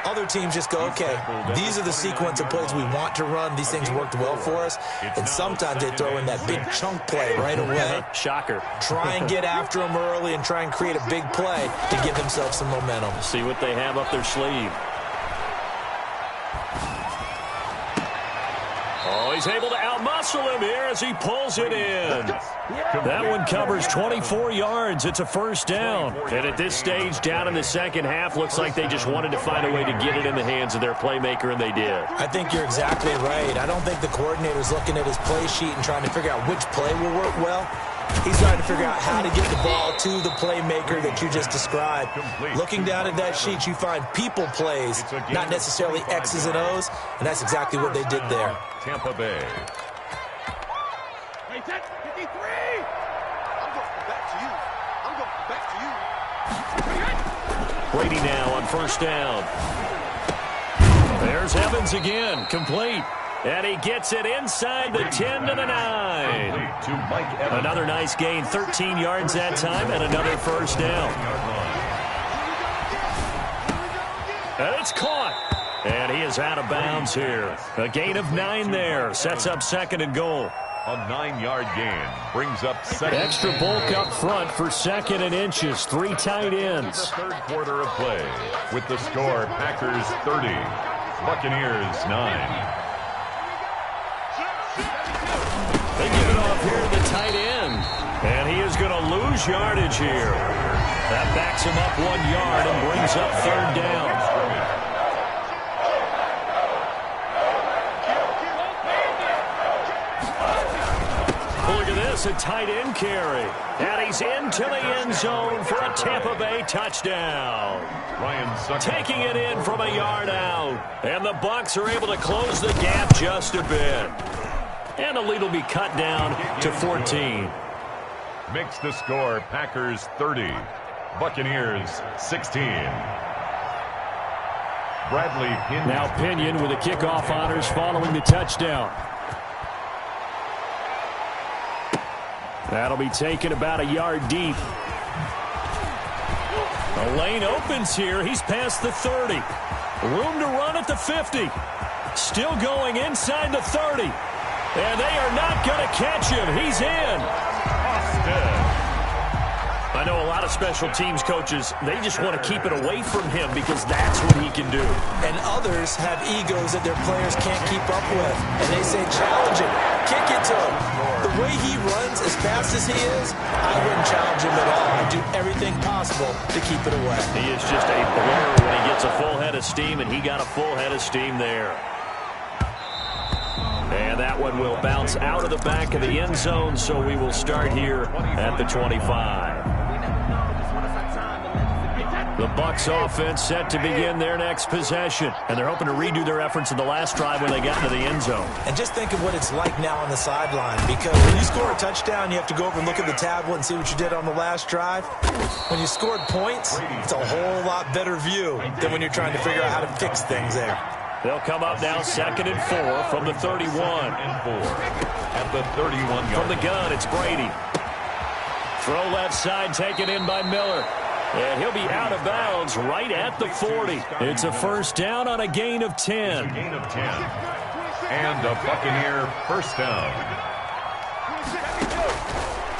Other teams just go, okay, these are the sequence of plays we want to run. These things worked well for us. And sometimes they throw in that big chunk play right away. Shocker. Try and get after them early and try and create a big play to give themselves some momentum. See what they have up their sleeve. Oh, he's able to outmuscle him here as he pulls it in. That one covers 24 yards. It's a first down. And at this stage, down in the second half, looks like they just wanted to find a way to get it in the hands of their playmaker, and they did. I think you're exactly right. I don't think the coordinator's looking at his play sheet and trying to figure out which play will work well. He's trying to figure out how to get the ball to the playmaker that you just described. Looking down at that sheet, you find people plays, not necessarily X's and O's, and that's exactly what they did there. Tampa Bay. Hey, 53! I'm going back to you. I'm going back to you. Brady now on first down. There's Evans again, complete. And he gets it inside the 10 to the 9. To Mike Evans. Another nice gain, 13 yards that time, and another first down. And it's caught. And he is out of bounds here. A gain of 9 there. Sets up second and goal. A 9-yard gain brings up second. Extra bulk up front for second and inches. 3 tight ends. The third quarter of play. With the score, Packers 30, Buccaneers 9. They give it off here to the tight end. And he is going to lose yardage here. That backs him up 1 yard and brings up third down. Look at this, a tight end carry. And he's into the end zone for a Tampa Bay touchdown. Ryan Sucker. Taking it in from a yard out. And the Bucs are able to close the gap just a bit. And the lead will be cut down to 14. Makes the score Packers 30, Buccaneers 16. Bradley Pinion. Now Pinion with the kickoff honors following the touchdown. That'll be taken about a yard deep. The lane opens here. He's past the 30. Room to run at the 50. Still going inside the 30. And they are not going to catch him. He's in. I know a lot of special teams coaches, they just want to keep it away from him because that's what he can do. And others have egos that their players can't keep up with. And they say, challenge him. Kick it to him. The way he runs as fast as he is, I wouldn't challenge him at all. I'd do everything possible to keep it away. He is just a blur when he gets a full head of steam, and he got a full head of steam there. And that one will bounce out of the back of the end zone, so we will start here at the 25. The Bucs offense set to begin their next possession, and they're hoping to redo their efforts in the last drive when they got into the end zone. And just think of what it's like now on the sideline, because when you score a touchdown, you have to go over and look at the tablet and see what you did on the last drive. When you scored points, it's a whole lot better view than when you're trying to figure out how to fix things there. They'll come up now 2nd and 4 from the 31. At the 31-yard. From the gun, it's Brady. Throw left side, taken in by Miller. And he'll be out of bounds right at the 40. It's a first down on a gain of 10. A gain of 10. And a Buccaneer first down.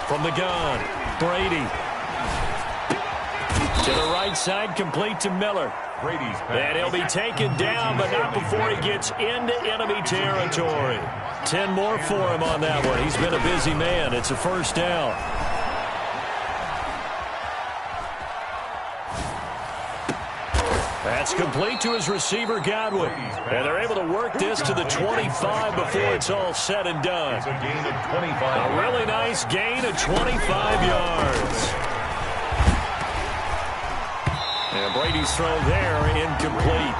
From the gun, Brady. To the right side, complete to Miller. Brady's pass. And he'll be taken down, but not before he gets into enemy territory. 10 more for him on that one. He's been a busy man. It's a first down. That's complete to his receiver, Godwin. And they're able to work this to the 25 before it's all said and done. It's a gain of 25. A really nice gain of 25 yards. And Brady's throw there, incomplete.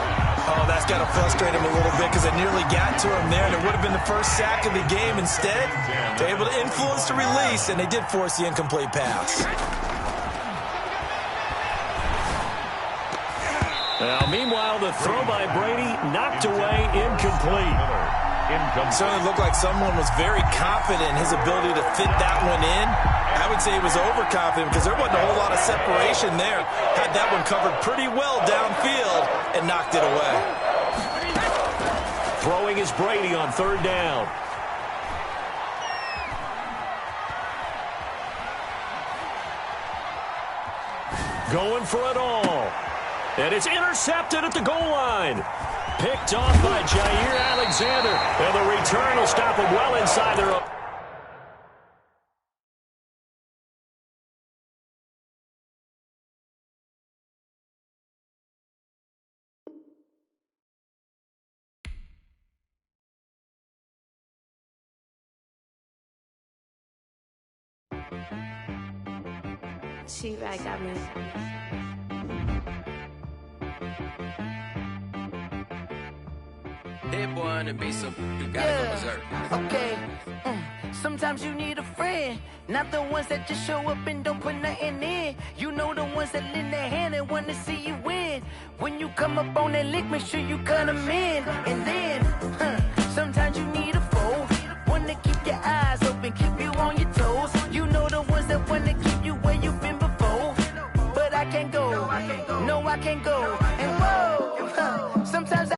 Oh, that's got to frustrate him a little bit because it nearly got to him there, and it would have been the first sack of the game. Instead, they're able to influence the release, and they did force the incomplete pass. Now, meanwhile, the throw by Brady knocked away, incomplete. Certainly looked like someone was very confident in his ability to fit that one in. I would say he was overconfident because there wasn't a whole lot of separation there. Had that one covered pretty well downfield and knocked it away. Throwing is Brady on third down. Going for it all. And it's intercepted at the goal line. Picked off by Jair Alexander. And the return will stop him well inside their own. She right got me. Hit boy and be some, you gotta go berserk. Okay. Sometimes you need a friend, not the ones that just show up and don't put nothing in. You know the ones that lend their hand and want to see you win. When you come up on that lick, make sure you cut them in. And then, sometimes you need a foe, one to keep your eyes open, keep you on your toes. You know the ones that want to keep you where you've been before. But I can't go, no I can't go. And whoa, sometimes